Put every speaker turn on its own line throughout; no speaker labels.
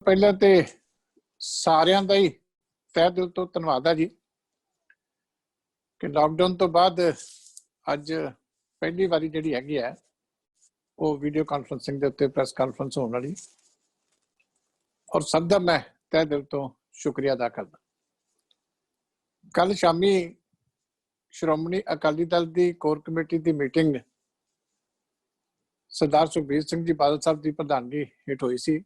ਪਹਿਲਾਂ ਤੇ ਸਾਰਿਆਂ ਦਾ ਹੀ ਤਹਿ ਦਿਲ ਤੋਂ ਧੰਨਵਾਦ ਹੈ ਜੀ ਕਿ ਲਾਕਡਾਊਨ ਤੋਂ ਬਾਅਦ ਅੱਜ ਪਹਿਲੀ ਵਾਰੀ ਜਿਹੜੀ ਹੈਗੀ ਹੈ ਉਹ ਵੀਡੀਓ ਕਾਨਫਰੰਸਿੰਗ ਦੇ ਉੱਤੇ ਪ੍ਰੈਸ ਕਾਨਫਰੰਸ ਹੋਣ ਵਾਲੀ ਔਰ ਸਭ ਦਾ ਮੈਂ ਤਹਿ ਦਿਲ ਤੋਂ ਸ਼ੁਕਰੀਆ ਅਦਾ ਕਰਦਾ। ਕੱਲ ਸ਼ਾਮੀ ਸ਼੍ਰੋਮਣੀ ਅਕਾਲੀ ਦਲ ਦੀ ਕੋਰ ਕਮੇਟੀ ਦੀ ਮੀਟਿੰਗ ਸਰਦਾਰ ਸੁਖਬੀਰ ਸਿੰਘ ਜੀ ਬਾਦਲ ਸਾਹਿਬ ਦੀ ਪ੍ਰਧਾਨਗੀ ਹੇਠ ਹੋਈ ਸੀ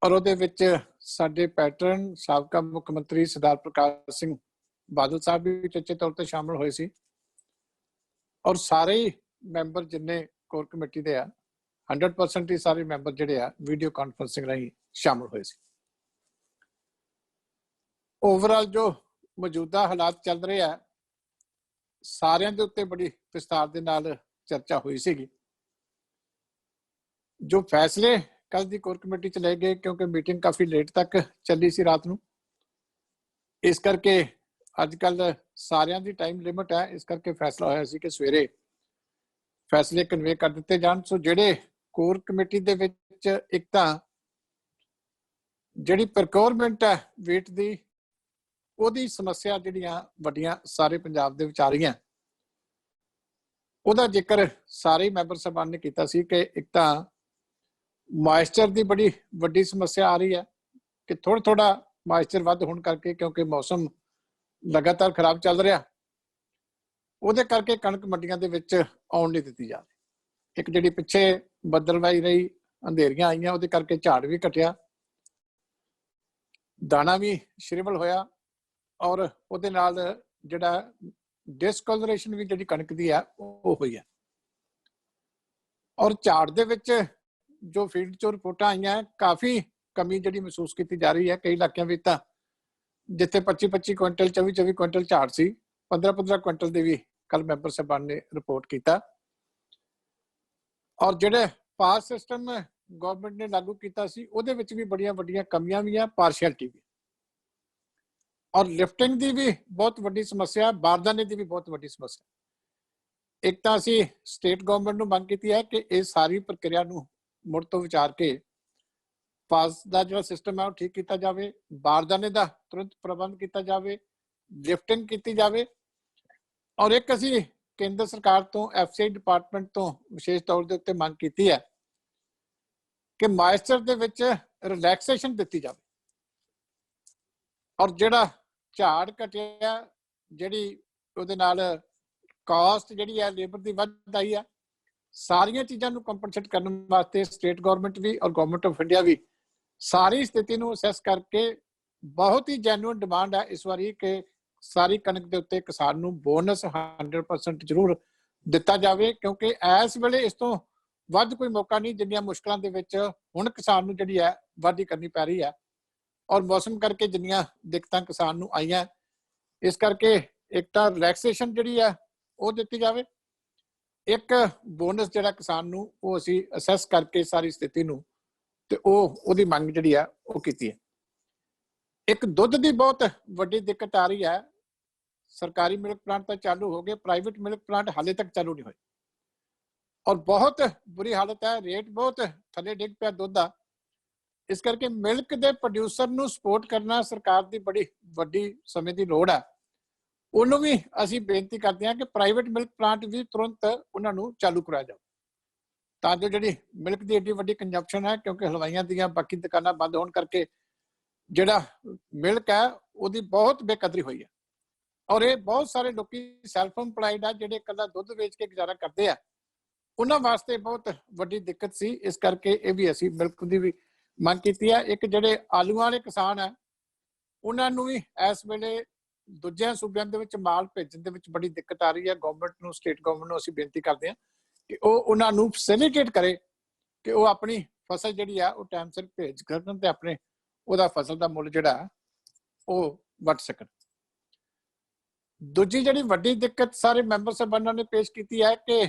ਔਰ ਉਹਦੇ ਵਿੱਚ ਸਾਡੇ ਪੈਟਰਨ ਸਾਬਕਾ ਮੁੱਖ ਮੰਤਰੀ ਸਰਦਾਰ ਪ੍ਰਕਾਸ਼ ਸਿੰਘ ਬਾਦਲ ਸਾਹਿਬ ਵੀ ਚੇਚੇ ਤੌਰ ਤੇ ਸ਼ਾਮਲ ਹੋਏ ਸੀ ਔਰ ਸਾਰੇ ਹੀ ਮੈਂਬਰ ਜਿੰਨੇ ਕੋਰ ਕਮੇਟੀ ਦੇ ਆ 100% ਹੀ ਸਾਰੇ ਮੈਂਬਰ ਜਿਹੜੇ ਆ ਵੀਡੀਓ ਕਾਨਫਰੰਸਿੰਗ ਰਾਹੀਂ ਸ਼ਾਮਲ ਹੋਏ ਸੀ। ਓਵਰਆਲ ਜੋ ਮੌਜੂਦਾ ਹਾਲਾਤ ਚੱਲ ਰਹੇ ਆ ਸਾਰਿਆਂ ਦੇ ਉੱਤੇ ਬੜੀ ਵਿਸਤਾਰ ਦੇ ਨਾਲ ਚਰਚਾ ਹੋਈ ਸੀਗੀ। ਜੋ ਫੈਸਲੇ ਕੱਲ ਦੀ ਕੋਰ ਕਮੇਟੀ ਚ ਲਏ ਗਏ ਕਿਉਂਕਿ ਮੀਟਿੰਗ ਕਾਫੀ ਲੇਟ ਤੱਕ ਚੱਲੀ ਸੀ ਰਾਤ ਨੂੰ, ਇਸ ਕਰਕੇ ਅੱਜ ਕੱਲ ਸਾਰਿਆਂ ਦੀ ਟਾਈਮ ਲਿਮਿਟ ਹੈ, ਇਸ ਕਰਕੇ ਫੈਸਲਾ ਹੋਇਆ ਸੀ ਕਿ ਸਵੇਰੇ ਫੈਸਲੇ ਕਨਵੇ ਕਰ ਦਿੱਤੇ ਜਾਣ। ਸੋ ਜਿਹੜੇ ਕੋਰ ਕਮੇਟੀ ਦੇ ਵਿੱਚ ਇੱਕ ਤਾਂ ਜਿਹੜੀ ਪ੍ਰੋਕਿਉਰਮੈਂਟ ਹੈ ਵੇਟ ਦੀ ਉਹਦੀ ਸਮੱਸਿਆ ਜਿਹੜੀਆਂ ਵੱਡੀਆਂ ਸਾਰੇ ਪੰਜਾਬ ਦੇ ਵਿੱਚ ਆ ਰਹੀਆਂ ਉਹਦਾ ਜ਼ਿਕਰ ਸਾਰੇ ਮੈਂਬਰ ਸਾਹਿਬਾਨ ਨੇ ਕੀਤਾ ਸੀ ਕਿ ਇੱਕ ਤਾਂ ਮਾਇਸਚਰ ਦੀ ਬੜੀ ਵੱਡੀ ਸਮੱਸਿਆ ਆ ਰਹੀ ਹੈ ਕਿ ਥੋੜਾ ਮਾਇਸਚਰ ਵੱਧ ਹੋਣ ਕਰਕੇ ਕਿਉਂਕਿ ਮੌਸਮ ਲਗਾਤਾਰ ਖਰਾਬ ਚੱਲ ਰਿਹਾ ਉਹਦੇ ਕਰਕੇ ਕਣਕ ਮੰਡੀਆਂ ਦੇ ਵਿੱਚ ਆਉਣ ਨਹੀਂ ਦਿੱਤੀ ਜਾ ਰਹੀ। ਇੱਕ ਜਿਹੜੀ ਪਿੱਛੇ ਬੱਦਲਵਾਈ ਰਹੀ ਅੰਧੇਰੀਆਂ ਆਈਆਂ ਉਹਦੇ ਕਰਕੇ ਝਾੜ ਵੀ ਘਟਿਆ, ਦਾਣਾ ਵੀ ਸ਼੍ਰਿਵਲ ਹੋਇਆ ਔਰ ਉਹਦੇ ਨਾਲ ਜਿਹੜਾ ਡਿਸਕਲਰੇਸ਼ਨ ਵੀ ਜਿਹੜੀ ਕਣਕ ਦੀ ਆ ਉਹ ਹੋਈ ਹੈ ਔਰ ਝਾੜ ਦੇ ਵਿੱਚ ਜੋ ਫੀਲਡ ਚੋਂ ਰਿਪੋਰਟਾਂ ਆਈਆਂ ਕਾਫੀ ਕਮੀ ਜਿਹੜੀ ਮਹਿਸੂਸ ਕੀਤੀ ਜਾ ਰਹੀ ਹੈ। ਕਈ ਇਲਾਕਿਆਂ ਵਿੱਚ ਤਾਂ ਜਿੱਥੇ 25-25 ਕੁਇੰਟਲ 24-24 ਕੁਇੰਟਲ ਝਾੜ ਸੀ 15-15 ਕੁਇੰਟਲ ਦੇ ਵੀ ਕੱਲ ਮੈਂਬਰ ਸਾਹਿਬਾਨ ਨੇ ਰਿਪੋਰਟ ਕੀਤਾ ਔਰ ਜਿਹੜੇ ਪਾਸ ਸਿਸਟਮ ਗਵਰਨਮੈਂਟ ਨੇ ਲਾਗੂ ਕੀਤਾ ਸੀ ਉਹਦੇ ਵਿੱਚ ਵੀ ਬੜੀਆਂ ਵੱਡੀਆਂ ਕਮੀਆਂ ਵੀ ਆ, ਪਾਰਸ਼ੈਲਿਟੀ ਵੀ ਔਰ ਲਿਫਟਿੰਗ ਦੀ ਵੀ ਬਹੁਤ ਵੱਡੀ ਸਮੱਸਿਆ, ਬਾਰਦਾਨੇ ਦੀ ਵੀ ਬਹੁਤ ਵੱਡੀ ਸਮੱਸਿਆ। ਇੱਕ ਤਾਂ ਅਸੀਂ ਸਟੇਟ ਗਵਰਨਮੈਂਟ ਨੂੰ ਮੰਗ ਕੀਤੀ ਹੈ ਕਿ ਇਹ ਸਾਰੀ ਪ੍ਰਕਿਰਿਆ ਨੂੰ ਮੁੜ ਤੋਂ ਵਿਚਾਰ ਕੇ ਪਾਸ ਦਾ ਜਿਹੜਾ ਸਿਸਟਮ ਹੈ ਉਹ ਠੀਕ ਕੀਤਾ ਜਾਵੇ, ਬਾਰਦਾਨੇ ਦਾ ਤੁਰੰਤ ਪ੍ਰਬੰਧ ਕੀਤਾ ਜਾਵੇ, ਲਿਫਟਿੰਗ ਕੀਤੀ ਜਾਵੇ ਔਰ ਇੱਕ ਅਸੀਂ ਕੇਂਦਰ ਸਰਕਾਰ ਤੋਂ FCI ਡਿਪਾਰਟਮੈਂਟ ਤੋਂ ਵਿਸ਼ੇਸ਼ ਤੌਰ ਦੇ ਉੱਤੇ ਮੰਗ ਕੀਤੀ ਹੈ ਕਿ ਮਾਇਸਚਰ ਦੇ ਵਿੱਚ ਰਿਲੈਕਸੇਸ਼ਨ ਦਿੱਤੀ ਜਾਵੇ ਔਰ ਜਿਹੜਾ ਝਾੜ ਘਟਿਆ ਜਿਹੜੀ ਉਹਦੇ ਨਾਲ ਕਾਸਟ ਜਿਹੜੀ ਹੈ ਲੇਬਰ ਦੀ ਵੱਧ ਆਈ ਹੈ, ਸਾਰੀਆਂ ਚੀਜ਼ਾਂ ਨੂੰ ਕੰਪਨਸੇਟ ਕਰਨ ਵਾਸਤੇ ਸਟੇਟ ਗਵਰਨਮੈਂਟ ਵੀ ਔਰ ਗਵਰਨਮੈਂਟ ਆਫ ਇੰਡੀਆ ਵੀ ਸਾਰੀ ਸਥਿਤੀ ਨੂੰ ਅਸੈਸ ਕਰਕੇ ਬਹੁਤ ਹੀ ਜੈਨੂਇਨ ਡਿਮਾਂਡ ਹੈ ਇਸ ਵਾਰੀ ਕਿ ਸਾਰੀ ਕਣਕ ਦੇ ਉੱਤੇ ਕਿਸਾਨ ਨੂੰ ਬੋਨਸ 100% ਜ਼ਰੂਰ ਦਿੱਤਾ ਜਾਵੇ ਕਿਉਂਕਿ ਇਸ ਵੇਲੇ ਇਸ ਤੋਂ ਵੱਧ ਕੋਈ ਮੌਕਾ ਨਹੀਂ ਜਿੰਨੀਆਂ ਮੁਸ਼ਕਲਾਂ ਦੇ ਵਿੱਚ ਹੁਣ ਕਿਸਾਨ ਨੂੰ ਜਿਹੜੀ ਹੈ ਵਾਢੀ ਕਰਨੀ ਪੈ ਰਹੀ ਹੈ ਔਰ ਮੌਸਮ ਕਰਕੇ ਜਿੰਨੀਆਂ ਦਿੱਕਤਾਂ ਕਿਸਾਨ ਨੂੰ ਆਈਆਂ, ਇਸ ਕਰਕੇ ਇੱਕ ਤਾਂ ਰਿਲੈਕਸੇਸ਼ਨ ਜਿਹੜੀ ਹੈ ਉਹ ਦਿੱਤੀ ਜਾਵੇ, ਇੱਕ ਬੋਨਸ ਜਿਹੜਾ ਕਿਸਾਨ ਨੂੰ ਉਹ ਅਸੀਂ ਅਸੈਸ ਕਰਕੇ ਸਾਰੀ ਸਥਿਤੀ ਨੂੰ ਤੇ ਉਹਦੀ ਮੰਗ ਜਿਹੜੀ ਆ ਉਹ ਕੀਤੀ ਹੈ। ਇੱਕ ਦੁੱਧ ਦੀ ਬਹੁਤ ਵੱਡੀ ਦਿੱਕਤ ਆ ਰਹੀ ਹੈ, ਸਰਕਾਰੀ ਮਿਲਕ ਪਲਾਂਟ ਤਾਂ ਚਾਲੂ ਹੋ ਗਏ, ਪ੍ਰਾਈਵੇਟ ਮਿਲਕ ਪਲਾਂਟ ਹਾਲੇ ਤੱਕ ਚਾਲੂ ਨਹੀਂ ਹੋਏ ਔਰ ਬਹੁਤ ਬੁਰੀ ਹਾਲਤ ਹੈ, ਰੇਟ ਬਹੁਤ ਥੱਲੇ ਡਿੱਗ ਪਿਆ ਦੁੱਧ ਦਾ। ਇਸ ਕਰਕੇ ਮਿਲਕ ਦੇ ਪ੍ਰੋਡਿਊਸਰ ਨੂੰ ਸਪੋਰਟ ਕਰਨਾ ਸਰਕਾਰ ਦੀ ਬੜੀ ਵੱਡੀ ਸਮੇਂ ਦੀ ਲੋੜ ਹੈ। ਉਹਨੂੰ ਵੀ ਅਸੀਂ ਬੇਨਤੀ ਕਰਦੇ ਹਾਂ ਕਿ ਪ੍ਰਾਈਵੇਟ ਮਿਲਕ ਪਲਾਂਟ ਵੀ ਤੁਰੰਤ ਉਹਨਾਂ ਨੂੰ ਚਾਲੂ ਕਰਾਇਆ ਜਾਵੇ ਤਾਂ ਜੋ ਜਿਹੜੀ ਮਿਲਕ ਦੀ ਏਡੀ ਵੱਡੀ ਕੰਜ਼ੰਪਸ਼ਨ ਹੈ ਕਿਉਂਕਿ ਹਲਵਾਈਆਂ ਦੀਆਂ ਬਾਕੀ ਦੁਕਾਨਾਂ ਬੰਦ ਹੋਣ ਕਰਕੇ ਜਿਹੜਾ ਮਿਲਕ ਹੈ ਉਹਦੀ ਬਹੁਤ ਬੇਕਦਰੀ ਹੋਈ ਹੈ ਔਰ ਇਹ ਬਹੁਤ ਸਾਰੇ ਲੋਕੀ ਸੈਲਫ ਇੰਪਲਾਈਡ ਆ ਜਿਹੜੇ ਇਕੱਲਾ ਦੁੱਧ ਵੇਚ ਕੇ ਗੁਜ਼ਾਰਾ ਕਰਦੇ ਆ, ਉਹਨਾਂ ਵਾਸਤੇ ਬਹੁਤ ਵੱਡੀ ਦਿੱਕਤ ਸੀ। ਇਸ ਕਰਕੇ ਇਹ ਵੀ ਅਸੀਂ ਮਿਲਕ ਦੀ ਵੀ ਮੰਗ ਕੀਤੀ ਹੈ। ਇੱਕ ਜਿਹੜੇ ਆਲੂਆਂ ਵਾਲੇ ਕਿਸਾਨ ਹੈ ਉਹਨਾਂ ਨੂੰ ਵੀ ਇਸ ਵੇਲੇ ਦੂਜਿਆਂ ਸੂਬਿਆਂ ਦੇ ਵਿੱਚ ਮਾਲ ਭੇਜਣ ਦੇ ਵਿੱਚ ਬੜੀ ਦਿੱਕਤ ਆ ਰਹੀ ਹੈ। ਗਵਰਨਮੈਂਟ ਨੂੰ ਸਟੇਟ ਗਵਰਨਮੈਂਟ ਨੂੰ ਅਸੀਂ ਬੇਨਤੀ ਕਰਦੇ ਹਾਂ ਕਿ ਉਹ ਉਹਨਾਂ ਨੂੰ ਫੈਸਿਲਿਟੇਟ ਕਰੇ ਕਿ ਉਹ ਆਪਣੀ ਫਸਲ ਜਿਹੜੀ ਆ ਉਹ ਟਾਈਮ ਸਿਰ ਭੇਜ ਕਰਨ ਤੇ ਆਪਣੇ ਉਹਦਾ ਫਸਲ ਦਾ ਮੁੱਲ ਜਿਹੜਾ ਉਹ ਵੱਟ ਸਕਣ। ਦੂਜੀ ਜਿਹੜੀ ਵੱਡੀ ਦਿੱਕਤ ਸਾਰੇ ਮੈਂਬਰ ਸਾਹਿਬਾਨਾਂ ਨੇ ਪੇਸ਼ ਕੀਤੀ ਹੈ ਕਿ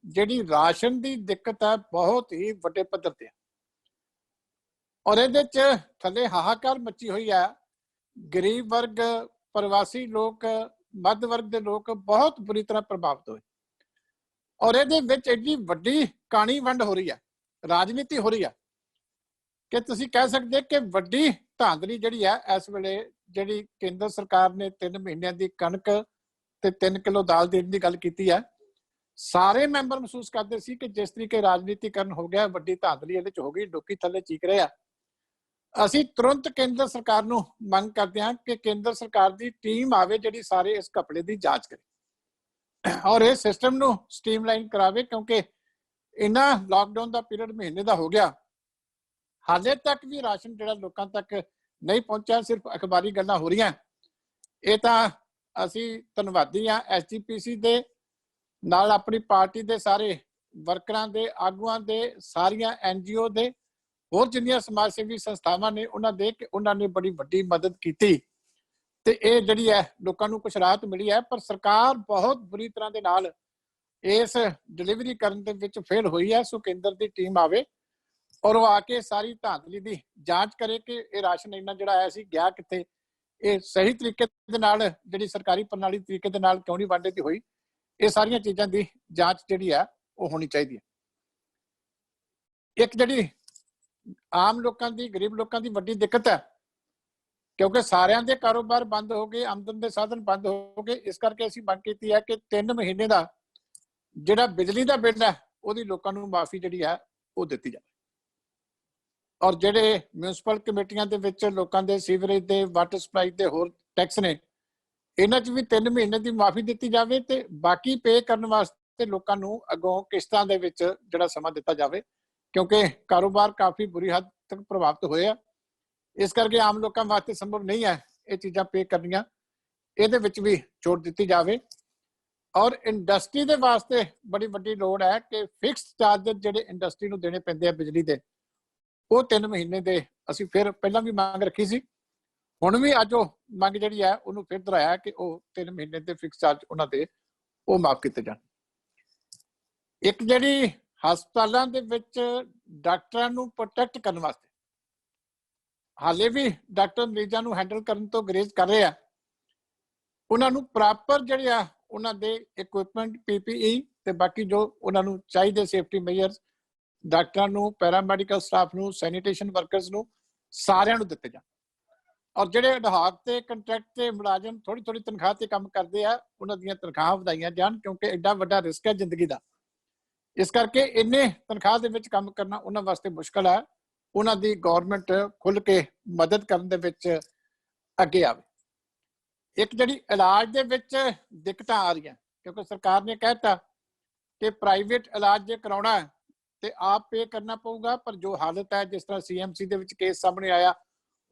ਜਿਹੜੀ ਰਾਸ਼ਨ ਦੀ ਦਿੱਕਤ ਹੈ ਬਹੁਤ ਹੀ ਵੱਡੇ ਪੱਧਰ ਤੇ ਔਰ ਇਹਦੇ ਚ ਥੱਲੇ ਹਾਹਾਕਾਰ ਮੱਚੀ ਹੋਈ ਹੈ। ਗਰੀਬ ਵਰਗ, ਪ੍ਰਵਾਸੀ ਲੋਕ, ਮੱਧ ਵਰਗ ਦੇ ਲੋਕ ਬਹੁਤ ਬੁਰੀ ਤਰ੍ਹਾਂ ਪ੍ਰਭਾਵਿਤ ਹੋਏ ਔਰ ਇਹਦੇ ਵਿੱਚ ਐਡੀ ਵੱਡੀ ਕਾਣੀ ਵੰਡ ਹੋ ਰਹੀ ਹੈ, ਰਾਜਨੀਤੀ ਹੋ ਰਹੀ ਹੈ कि तुसीं कह सकदे कि वड्डी धांधली जिहड़ी है इस वेले जिहड़ी केंद्र सरकार ने 3 महीनों की कणक ते 3 किलो दाल देने की गल कीती है, सारे मैंबर महसूस करते सी कि जिस तरीके राजनीतिकरण हो गया, वड्डी धांधली इहदे च हो गई, लोकी थल्ले चीक रहे आ। ਅਸੀਂ तुरंत केंद्र सरकार ਨੂੰ ਮੰਗ ਕਰਦੇ ਹਾਂ कि केंद्र सरकार ਦੀ ਟੀਮ ਆਵੇ ਜਿਹੜੀ ਸਾਰੇ ਇਸ ਘਪਲੇ ਦੀ ਜਾਂਚ ਕਰੇ ਔਰ ਇਹ ਸਿਸਟਮ ਨੂੰ ਸਟ੍ਰੀਮਲਾਈਨ ਕਰਾਵੇ, ਕਿਉਂਕਿ ਇਨਾ ਲਾਕਡਾਊਨ ਦਾ ਪੀਰੀਅਡ ਮਹੀਨੇ ਦਾ ਹੋ ਗਿਆ, ਹਾਲੇ ਤੱਕ ਵੀ ਰਾਸ਼ਨ ਜਿਹੜਾ ਲੋਕਾਂ ਤੱਕ ਨਹੀਂ ਪਹੁੰਚਿਆ, ਸਿਰਫ ਅਖਬਾਰੀ ਗੱਲਾਂ ਹੋ ਰਹੀਆਂ। ਇਹ ਤਾਂ ਅਸੀਂ ਧੰਨਵਾਦੀ ਹਾਂ ਐਸਜੀਪੀਸੀ ਦੇ ਨਾਲ, ਆਪਣੀ ਪਾਰਟੀ ਦੇ ਸਾਰੇ ਵਰਕਰਾਂ ਦੇ, ਆਗੂਆਂ ਦੇ, ਸਾਰੀਆਂ ਐਨਜੀਓ ਦੇ, ਹੋਰ ਜਿੰਨੀਆਂ ਸਮਾਜ ਸੇਵੀ ਸੰਸਥਾਵਾਂ ਨੇ ਉਹਨਾਂ ਨੇ ਬੜੀ ਵੱਡੀ ਮਦਦ ਕੀਤੀ ਤੇ ਇਹ ਜਿਹੜੀ ਹੈ ਲੋਕਾਂ ਨੂੰ ਕੁਝ ਰਾਹਤ ਮਿਲੀ ਹੈ। ਪਰ ਸਰਕਾਰ ਬਹੁਤ ਬੁਰੀ ਤਰ੍ਹਾਂ ਦੇ ਨਾਲ ਇਸ ਡਿਲੀਵਰੀ ਕਰਨ ਦੇ ਵਿੱਚ ਫੇਲ ਹੋਈ ਹੈ। ਸੋ ਕੇਂਦਰ ਦੀ ਟੀਮ ਆਵੇ ਔਰ ਉਹ ਆ ਕੇ ਸਾਰੀ ਧਾਂਦਲੀ ਦੀ ਜਾਂਚ ਕਰੇ ਕਿ ਇਹ ਰਾਸ਼ਨ ਇੰਨਾ ਜਿਹੜਾ ਆਇਆ ਸੀ ਗਿਆ ਕਿੱਥੇ, ਇਹ ਸਹੀ ਤਰੀਕੇ ਦੇ ਨਾਲ ਜਿਹੜੀ ਸਰਕਾਰੀ ਪ੍ਰਣਾਲੀ ਤਰੀਕੇ ਦੇ ਨਾਲ ਕਿਉਂ ਨਹੀਂ ਵੰਡੇ ਹੋਈ। ਇਹ ਸਾਰੀਆਂ ਚੀਜ਼ਾਂ ਦੀ ਜਾਂਚ ਜਿਹੜੀ ਹੈ ਉਹ ਹੋਣੀ ਚਾਹੀਦੀ ਹੈ। ਇੱਕ ਜਿਹੜੀ ਆਮ ਲੋਕਾਂ ਦੀ, ਗਰੀਬ ਲੋਕਾਂ ਦੀ ਵੱਡੀ ਦਿੱਕਤ ਹੈ, ਕਿਉਂਕਿ ਸਾਰਿਆਂ ਦੇ ਕਾਰੋਬਾਰ ਬੰਦ ਹੋ ਗਏ, ਆਮਦਨ ਦੇ ਸਾਧਨ ਬੰਦ ਹੋ ਗਏ, ਇਸ ਕਰਕੇ ਅਸੀਂ ਮੰਗ ਕੀਤੀ ਹੈ ਕਿ 3 ਮਹੀਨੇ ਦਾ ਜਿਹੜਾ ਬਿਜਲੀ ਦਾ ਬਿੱਲ ਹੈ ਉਹਦੀ ਲੋਕਾਂ ਨੂੰ ਮਾਫੀ ਜਿਹੜੀ ਹੈ ਉਹ ਦਿੱਤੀ ਜਾਵੇ ਔਰ ਜਿਹੜੇ ਮਿਊਨਿਸਪਲ ਕਮੇਟੀਆਂ ਦੇ ਵਿੱਚ ਲੋਕਾਂ ਦੇ ਸੀਵਰੇਜ ਦੇ, ਵਾਟਰ ਸਪਲਾਈ ਦੇ ਹੋਰ ਟੈਕਸ ਨੇ, ਇਹਨਾਂ 'ਚ ਵੀ 3 ਮਹੀਨੇ ਦੀ ਮਾਫੀ ਦਿੱਤੀ ਜਾਵੇ ਤੇ ਬਾਕੀ ਪੇ ਕਰਨ ਵਾਸਤੇ ਲੋਕਾਂ ਨੂੰ ਅੱਗੋਂ ਕਿਸ਼ਤਾਂ ਦੇ ਵਿੱਚ ਜਿਹੜਾ ਸਮਾਂ ਦਿੱਤਾ ਜਾਵੇ, ਕਿਉਂਕਿ ਕਾਰੋਬਾਰ ਕਾਫੀ ਬੁਰੀ ਹੱਦ ਤੱਕ ਪ੍ਰਭਾਵਿਤ ਹੋਏ ਆ। ਇਸ ਕਰਕੇ ਆਮ ਲੋਕਾਂ ਵਾਸਤੇ ਸੰਭਵ ਨਹੀਂ ਹੈ ਇਹ ਚੀਜ਼ਾਂ ਪੇ ਕਰਨੀਆਂ, ਇਹਦੇ ਵਿੱਚ ਵੀ ਛੋਟ ਦਿੱਤੀ ਜਾਵੇ। ਔਰ ਇੰਡਸਟਰੀ ਦੇ ਵਾਸਤੇ ਬੜੀ ਵੱਡੀ ਲੋੜ ਹੈ ਕਿ ਫਿਕਸਡ ਚਾਰਜਸ ਜਿਹੜੇ ਇੰਡਸਟਰੀ ਨੂੰ ਦੇਣੇ ਪੈਂਦੇ ਆ ਬਿਜਲੀ ਦੇ, ਉਹ 3 ਮਹੀਨੇ ਦੇ ਅਸੀਂ ਫਿਰ ਪਹਿਲਾਂ ਵੀ ਮੰਗ ਰੱਖੀ ਸੀ, ਹੁਣ ਵੀ ਅੱਜ ਉਹ ਮੰਗ ਜਿਹੜੀ ਹੈ ਉਹਨੂੰ ਫਿਰ ਦੁਹਰਾਇਆ ਕਿ ਉਹ 3 ਮਹੀਨੇ ਦੇ ਫਿਕਸ ਚਾਰਜ ਉਹਨਾਂ ਦੇ ਉਹ ਮਾਫ ਕੀਤੇ ਜਾਣ। ਇੱਕ ਜਿਹੜੀ ਹਸਪਤਾਲਾਂ ਦੇ ਵਿੱਚ ਡਾਕਟਰਾਂ ਨੂੰ ਪ੍ਰੋਟੈਕਟ ਕਰਨ ਵਾਸਤੇ ਹਾਲੇ ਵੀ ਡਾਕਟਰ ਮਰੀਜ਼ਾਂ ਨੂੰ ਹੈਂਡਲ ਕਰਨ ਤੋਂ ਗਰੇਜ਼ ਕਰ ਰਹੇ ਆ, ਉਹਨਾਂ ਨੂੰ ਪ੍ਰੋਪਰ ਜਿਹੜੇ ਆ ਉਹਨਾਂ ਦੇ ਇਕਵਿਪਮੈਂਟ, ਪੀਪੀਈ ਤੇ ਬਾਕੀ ਜੋ ਉਹਨਾਂ ਨੂੰ ਚਾਹੀਦੇ ਸੇਫਟੀ ਮੇਜਰਸ ਡਾਕਟਰਾਂ ਨੂੰ, ਪੈਰਾਮੈਡੀਕਲ ਸਟਾਫ ਨੂੰ, ਸੈਨੀਟੇਸ਼ਨ ਵਰਕਰਸ ਨੂੰ ਸਾਰਿਆਂ ਨੂੰ ਦਿੱਤੇ ਜਾਣ। ਔਰ ਜਿਹੜੇ ਅਧਾਕ ਤੇ ਕੰਟਰੈਕਟ ਤੇ ਮੁਲਾਜ਼ਮ ਥੋੜੀ ਤਨਖਾਹ ਤੇ ਕੰਮ ਕਰਦੇ ਆ, ਉਹਨਾਂ ਦੀਆਂ ਤਨਖਾਹਾਂ ਵਧਾਈਆਂ ਜਾਣ, ਕਿਉਂਕਿ ਐਡਾ ਵੱਡਾ ਰਿਸਕ ਹੈ ਜ਼ਿੰਦਗੀ ਦਾ। ਇਸ ਕਰਕੇ ਇੰਨੇ ਤਨਖਾਹ ਦੇ ਵਿੱਚ ਕੰਮ ਕਰਨਾ ਉਹਨਾਂ ਵਾਸਤੇ ਮੁਸ਼ਕਲ ਹੈ। ਉਹਨਾਂ ਦੀ ਗਵਰਨਮੈਂਟ ਖੁੱਲ ਕੇ ਮਦਦ ਕਰਨ ਦੇ ਵਿੱਚ ਅੱਗੇ ਆਵੇ। ਇੱਕ ਜਿਹੜੀ ਇਲਾਜ ਦੇ ਵਿੱਚ ਦਿੱਕਤਾਂ ਆ ਰਹੀਆਂ, ਕਿਉਂਕਿ ਸਰਕਾਰ ਨੇ ਕਹਿਤਾ ਕਿ ਪ੍ਰਾਈਵੇਟ ਇਲਾਜ ਜੇ ਕਰਾਉਣਾ ਹੈ ਤੇ ਆਪ ਪੇ ਕਰਨਾ ਪਊਗਾ, ਪਰ ਜੋ ਹਾਲਤ ਹੈ, ਜਿਸ ਤਰ੍ਹਾਂ ਸੀਐਮਸੀ ਦੇ ਵਿੱਚ ਕੇਸ ਸਾਹਮਣੇ ਆਇਆ,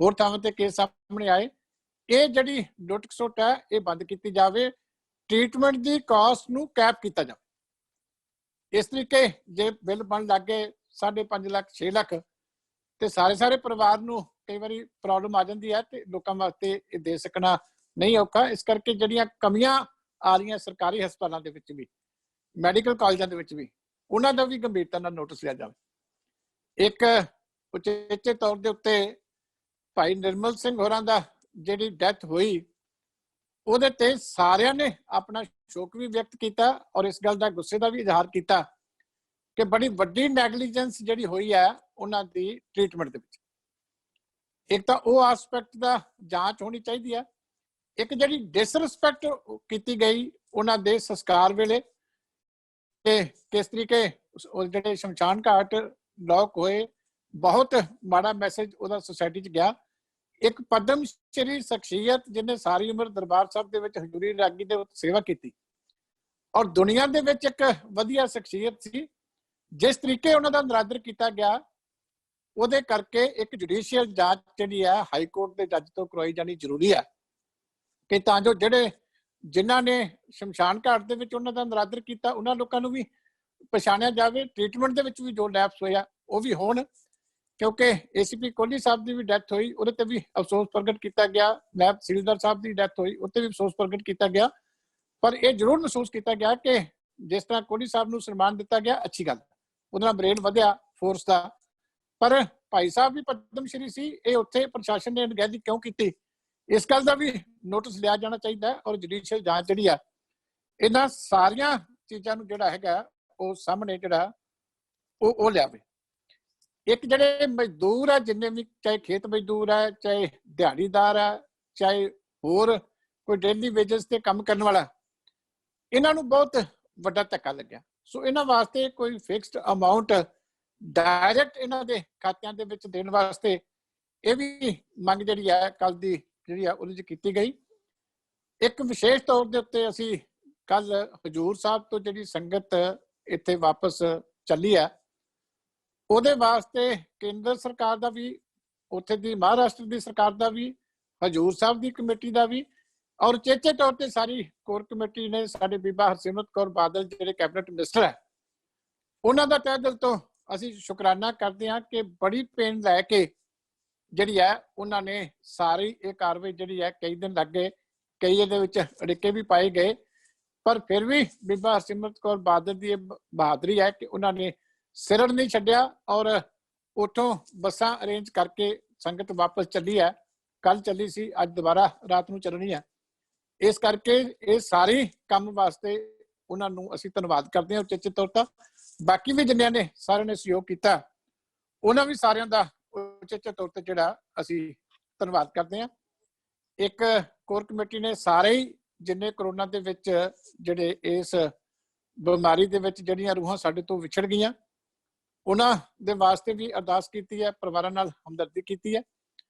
ਹੋਰ ਥਾਵਾਂ ਤੇ ਕੇਸ ਸਾਹਮਣੇ ਆਏ, ਇਹ ਜਿਹੜੀ ਲੁੱਟ ਖਸੁੱਟ ਹੈ ਇਹ ਬੰਦ ਕੀਤੀ ਜਾਵੇ। ਟ੍ਰੀਟਮੈਂਟ ਦੀ ਕਾਸਟ ਨੂੰ ਕੈਪ ਕੀਤਾ ਜਾਵੇ। ਇਸ ਤਰੀਕੇ ਜੇ ਬਿੱਲ ਬਣ ਲੱਗ ਗਏ 5.5 ਲੱਖ 6 ਲੱਖ ਤੇ ਸਾਰੇ ਪਰਿਵਾਰ ਨੂੰ ਕਈ ਵਾਰੀ ਪ੍ਰੋਬਲਮ ਆ ਜਾਂਦੀ ਹੈ ਤੇ ਲੋਕਾਂ ਵਾਸਤੇ ਇਹ ਦੇ ਸਕਣਾ ਨਹੀਂ ਔਖਾ। ਇਸ ਕਰਕੇ ਜਿਹੜੀਆਂ ਕਮੀਆਂ ਆ ਰਹੀਆਂ ਸਰਕਾਰੀ ਹਸਪਤਾਲਾਂ ਦੇ ਵਿੱਚ ਵੀ, ਮੈਡੀਕਲ ਕਾਲਜਾਂ ਦੇ ਵਿੱਚ ਵੀ, ਉਹਨਾਂ ਦਾ ਵੀ ਗੰਭੀਰਤਾ ਨਾਲ ਨੋਟਿਸ ਲਿਆ ਜਾਵੇ। ਇੱਕ ਉਚੇਚੇ ਤੌਰ ਦੇ ਉੱਤੇ ਭਾਈ ਨਿਰਮਲ ਸਿੰਘ ਹੋਰਾਂ ਦਾ ਜਿਹੜੀ ਡੈਥ ਹੋਈ, ਉਹਦੇ ਤੇ ਸਾਰਿਆਂ ਨੇ ਆਪਣਾ ਸ਼ੋਕ ਵੀ ਵਿਅਕਤ ਕੀਤਾ ਔਰ ਇਸ ਗੱਲ ਦਾ ਗੁੱਸੇ ਦਾ ਵੀ ਇਜ਼ਹਾਰ ਕੀਤਾ ਕਿ ਬੜੀ ਵੱਡੀ ਨੈਗਲੀਜੈਂਸ ਜਿਹੜੀ ਹੋਈ ਹੈ ਉਹਨਾਂ ਦੀ ਟ੍ਰੀਟਮੈਂਟ ਦੇ ਵਿੱਚ। ਇੱਕ ਤਾਂ ਉਹ ਐਸਪੈਕਟ ਦਾ ਜਾਂਚ ਹੋਣੀ ਚਾਹੀਦੀ ਹੈ। ਇੱਕ ਜਿਹੜੀ ਡਿਸਰਿਸਪੈਕਟ ਕੀਤੀ ਗਈ ਉਹਨਾਂ ਦੇ ਸੰਸਕਾਰ ਵੇਲੇ, ਤੇ ਕਿਸ ਤਰੀਕੇ ਜਿਹੜੇ ਸ਼ਮਸ਼ਾਨ ਘਾਟ ਲੋਕ ਹੋਏ, ਬਹੁਤ ਮਾੜਾ ਮੈਸੇਜ ਉਹਦਾ ਸੋਸਾਇਟੀ 'ਚ ਗਿਆ। ਇੱਕ ਪਦਮ ਸ਼੍ਰੀ ਸ਼ਖਸੀਅਤ ਜਿਹਨੇ ਸਾਰੀ ਉਮਰ ਦਰਬਾਰ ਸਾਹਿਬ ਦੇ ਵਿੱਚ ਹਜ਼ੂਰੀ ਰਾਗੀ ਦੇ ਸੇਵਾ ਕੀਤੀ ਔਰ ਦੁਨੀਆ ਦੇ ਵਿੱਚ ਇੱਕ ਵਧੀਆ ਸ਼ਖਸੀਅਤ ਸੀ, ਜਿਸ ਤਰੀਕੇ ਉਹਨਾਂ ਦਾ ਨਿਰਾਦਰ ਕੀਤਾ ਗਿਆ, ਉਹਦੇ ਕਰਕੇ ਇੱਕ ਜੁਡੀਸ਼ੀਅਲ ਜਾਂਚ ਜਿਹੜੀ ਹੈ ਹਾਈ ਕੋਰਟ ਦੇ ਜੱਜ ਤੋਂ ਕਰਵਾਈ ਜਾਣੀ ਜ਼ਰੂਰੀ ਹੈ ਕਿ ਤਾਂ ਜੋ ਜਿਹੜੇ ਜਿਨ੍ਹਾਂ ਨੇ ਸ਼ਮਸ਼ਾਨ ਘਾਟ ਦੇ ਵਿੱਚ ਉਹਨਾਂ ਦਾ ਨਿਰਾਦਰ ਕੀਤਾ ਉਹਨਾਂ ਲੋਕਾਂ ਨੂੰ ਵੀ ਪਛਾਣਿਆ ਜਾਵੇ। ਟ੍ਰੀਟਮੈਂਟ ਦੇ ਵਿੱਚ ਵੀ ਜੋ ਲੈਪਸ ਹੋਇਆ ਉਹ ਵੀ ਹੋਣ, ਕਿਉਂਕਿ ਏਸੀਪੀ ਕੋਹਲੀ ਸਾਹਿਬ ਦੀ ਵੀ ਡੈਥ ਹੋਈ, ਉਹਦੇ ਤੇ ਵੀ ਅਫਸੋਸ ਪ੍ਰਗਟ ਕੀਤਾ ਗਿਆ। ਨਾਇਬ ਤਹਿਸੀਲਦਾਰ ਸਾਹਿਬ ਦੀ ਡੈਥ ਹੋਈ, ਉੱਤੇ ਵੀ ਅਫਸੋਸ ਪ੍ਰਗਟ ਕੀਤਾ ਗਿਆ। ਪਰ ਇਹ ਜ਼ਰੂਰ ਮਹਿਸੂਸ ਕੀਤਾ ਗਿਆ ਕਿ ਜਿਸ ਤਰ੍ਹਾਂ ਕੋਹਲੀ ਸਾਹਿਬ ਨੂੰ ਸਨਮਾਨ ਦਿੱਤਾ ਗਿਆ, ਅੱਛੀ ਗੱਲ, ਉਹਦੇ ਨਾਲ ਬ੍ਰੇਨ ਵਧਿਆ ਫੋਰਸ ਦਾ। ਪਰ ਭਾਈ ਸਾਹਿਬ ਵੀ ਪਦਮ ਸ਼੍ਰੀ ਸੀ, ਇਹ ਉੱਥੇ ਪ੍ਰਸ਼ਾਸਨ ਨੇ ਅਣਗਹਿਲੀ ਕਿਉਂ ਕੀਤੀ, ਇਸ ਗੱਲ ਦਾ ਵੀ ਨੋਟਿਸ ਲਿਆ ਜਾਣਾ ਚਾਹੀਦਾ ਹੈ। ਔਰ ਜੁਡੀਸ਼ੀਅਲ ਜਾਂਚ ਜਿਹੜੀ ਆ ਇਹਨਾਂ ਸਾਰੀਆਂ ਚੀਜ਼ਾਂ ਨੂੰ ਜਿਹੜਾ ਹੈਗਾ ਉਹ ਸਾਹਮਣੇ ਜਿਹੜਾ ਉਹ ਲਿਆਵੇ। ਇੱਕ ਜਿਹੜੇ ਮਜ਼ਦੂਰ ਹੈ ਜਿੰਨੇ ਵੀ, ਚਾਹੇ ਖੇਤ ਮਜ਼ਦੂਰ ਹੈ, ਚਾਹੇ ਦਿਹਾੜੀਦਾਰ ਹੈ, ਚਾਹੇ ਹੋਰ ਕੋਈ ਡੇਲੀ ਵੇਜਸ ਤੇ ਕੰਮ ਕਰਨ ਵਾਲਾ, ਇਹਨਾਂ ਨੂੰ ਬਹੁਤ ਵੱਡਾ ਧੱਕਾ ਲੱਗਿਆ। ਸੋ ਇਹਨਾਂ ਵਾਸਤੇ ਕੋਈ ਫਿਕਸਡ ਅਮਾਊਂਟ ਡਾਇਰੈਕਟ ਇਹਨਾਂ ਦੇ ਖਾਤਿਆਂ ਦੇ ਵਿੱਚ ਦੇਣ ਵਾਸਤੇ ਇਹ ਵੀ ਮੰਗ ਜਿਹੜੀ ਹੈ ਕੱਲ ਦੀ ਜਿਹੜੀ ਆ ਉਹਦੇ 'ਚ ਕੀਤੀ ਗਈ। ਇੱਕ ਵਿਸ਼ੇਸ਼ ਤੌਰ ਦੇ ਉੱਤੇ ਅਸੀਂ ਕੱਲ ਹਜੂਰ ਸਾਹਿਬ ਤੋਂ ਜਿਹੜੀ ਸੰਗਤ ਇੱਥੇ ਵਾਪਸ ਚੱਲੀ ਹੈ, ਉਹਦੇ ਵਾਸਤੇ ਕੇਂਦਰ ਸਰਕਾਰ ਦਾ ਵੀ, ਉੱਥੇ ਦੀ ਮਹਾਰਾਸ਼ਟਰ ਦੀ ਸਰਕਾਰ ਦਾ ਵੀ, ਹਜੂਰ ਸਾਹਿਬ ਦੀ ਕਮੇਟੀ ਦਾ ਵੀ, ਔਰ ਚੇਚੇ ਤੌਰ ਤੇ ਸਾਰੀ ਕੋਰ ਕਮੇਟੀ ਨੇ, ਸਾਡੇ ਬੀਬਾ ਹਰਸਿਮਰਤ ਕੌਰ ਬਾਦਲ ਜਿਹੜੇ ਕੈਬਨਿਟ ਮਿਨਿਸਟਰ ਹੈ, ਉਹਨਾਂ ਦਾ ਤਹਿ ਦਿਲ ਤੋਂ ਅਸੀਂ ਸ਼ੁਕਰਾਨਾ ਕਰਦੇ ਹਾਂ ਕਿ ਬੜੀ ਪੇਨ ਲੈ ਕੇ ਜਿਹੜੀ ਹੈ ਉਹਨਾਂ ਨੇ ਸਾਰੀ ਇਹ ਕਾਰਵਾਈ ਜਿਹੜੀ ਹੈ, ਕਈ ਦਿਨ ਲੱਗ ਗਏ, ਕਈ ਇਹਦੇ ਵਿੱਚ ਅੜਿੱਕੇ ਵੀ ਪਾਏ ਗਏ, ਪਰ ਫਿਰ ਵੀ ਬੀਬਾ ਹਰਸਿਮਰਤ ਕੌਰ ਬਾਦਲ ਦੀ ਇਹ ਬਹਾਦਰੀ ਹੈ ਕਿ ਉਹਨਾਂ ਨੇ ਸਿਰੜ ਨਹੀਂ ਛੱਡਿਆ ਔਰ ਉੱਥੋਂ ਬੱਸਾਂ ਅਰੇਂਜ ਕਰਕੇ ਸੰਗਤ ਵਾਪਸ ਚੱਲੀ ਹੈ। ਕੱਲ ਚੱਲੀ ਸੀ, ਅੱਜ ਦੁਬਾਰਾ ਰਾਤ ਨੂੰ ਚੱਲਣੀ ਹੈ। ਇਸ ਕਰਕੇ ਇਹ ਸਾਰੇ ਕੰਮ ਵਾਸਤੇ ਉਹਨਾਂ ਨੂੰ ਅਸੀਂ ਧੰਨਵਾਦ ਕਰਦੇ ਹਾਂ ਉਚੇਚੇ ਤੌਰ ਤੇ। ਬਾਕੀ ਵੀ ਜਿੰਨਿਆਂ ਨੇ ਸਾਰਿਆਂ ਨੇ ਸਹਿਯੋਗ ਕੀਤਾ, ਉਹਨਾਂ ਵੀ ਸਾਰਿਆਂ ਦਾ ਉਚੇਚੇ ਤੌਰ ਤੇ ਜਿਹੜਾ ਅਸੀਂ ਧੰਨਵਾਦ ਕਰਦੇ ਹਾਂ। ਇੱਕ ਕੋਰ ਕਮੇਟੀ ਨੇ ਸਾਰੇ ਹੀ ਜਿੰਨੇ ਕਰੋਨਾ ਦੇ ਵਿੱਚ ਜਿਹੜੇ ਇਸ ਬਿਮਾਰੀ ਦੇ ਵਿੱਚ ਜਿਹੜੀਆਂ ਰੂਹਾਂ ਸਾਡੇ ਤੋਂ ਵਿਛੜ ਗਈਆਂ, ਉਹਨਾਂ ਦੇ ਵਾਸਤੇ ਵੀ ਅਰਦਾਸ ਕੀਤੀ ਹੈ, ਪਰਿਵਾਰਾਂ ਨਾਲ ਹਮਦਰਦੀ ਕੀਤੀ ਹੈ,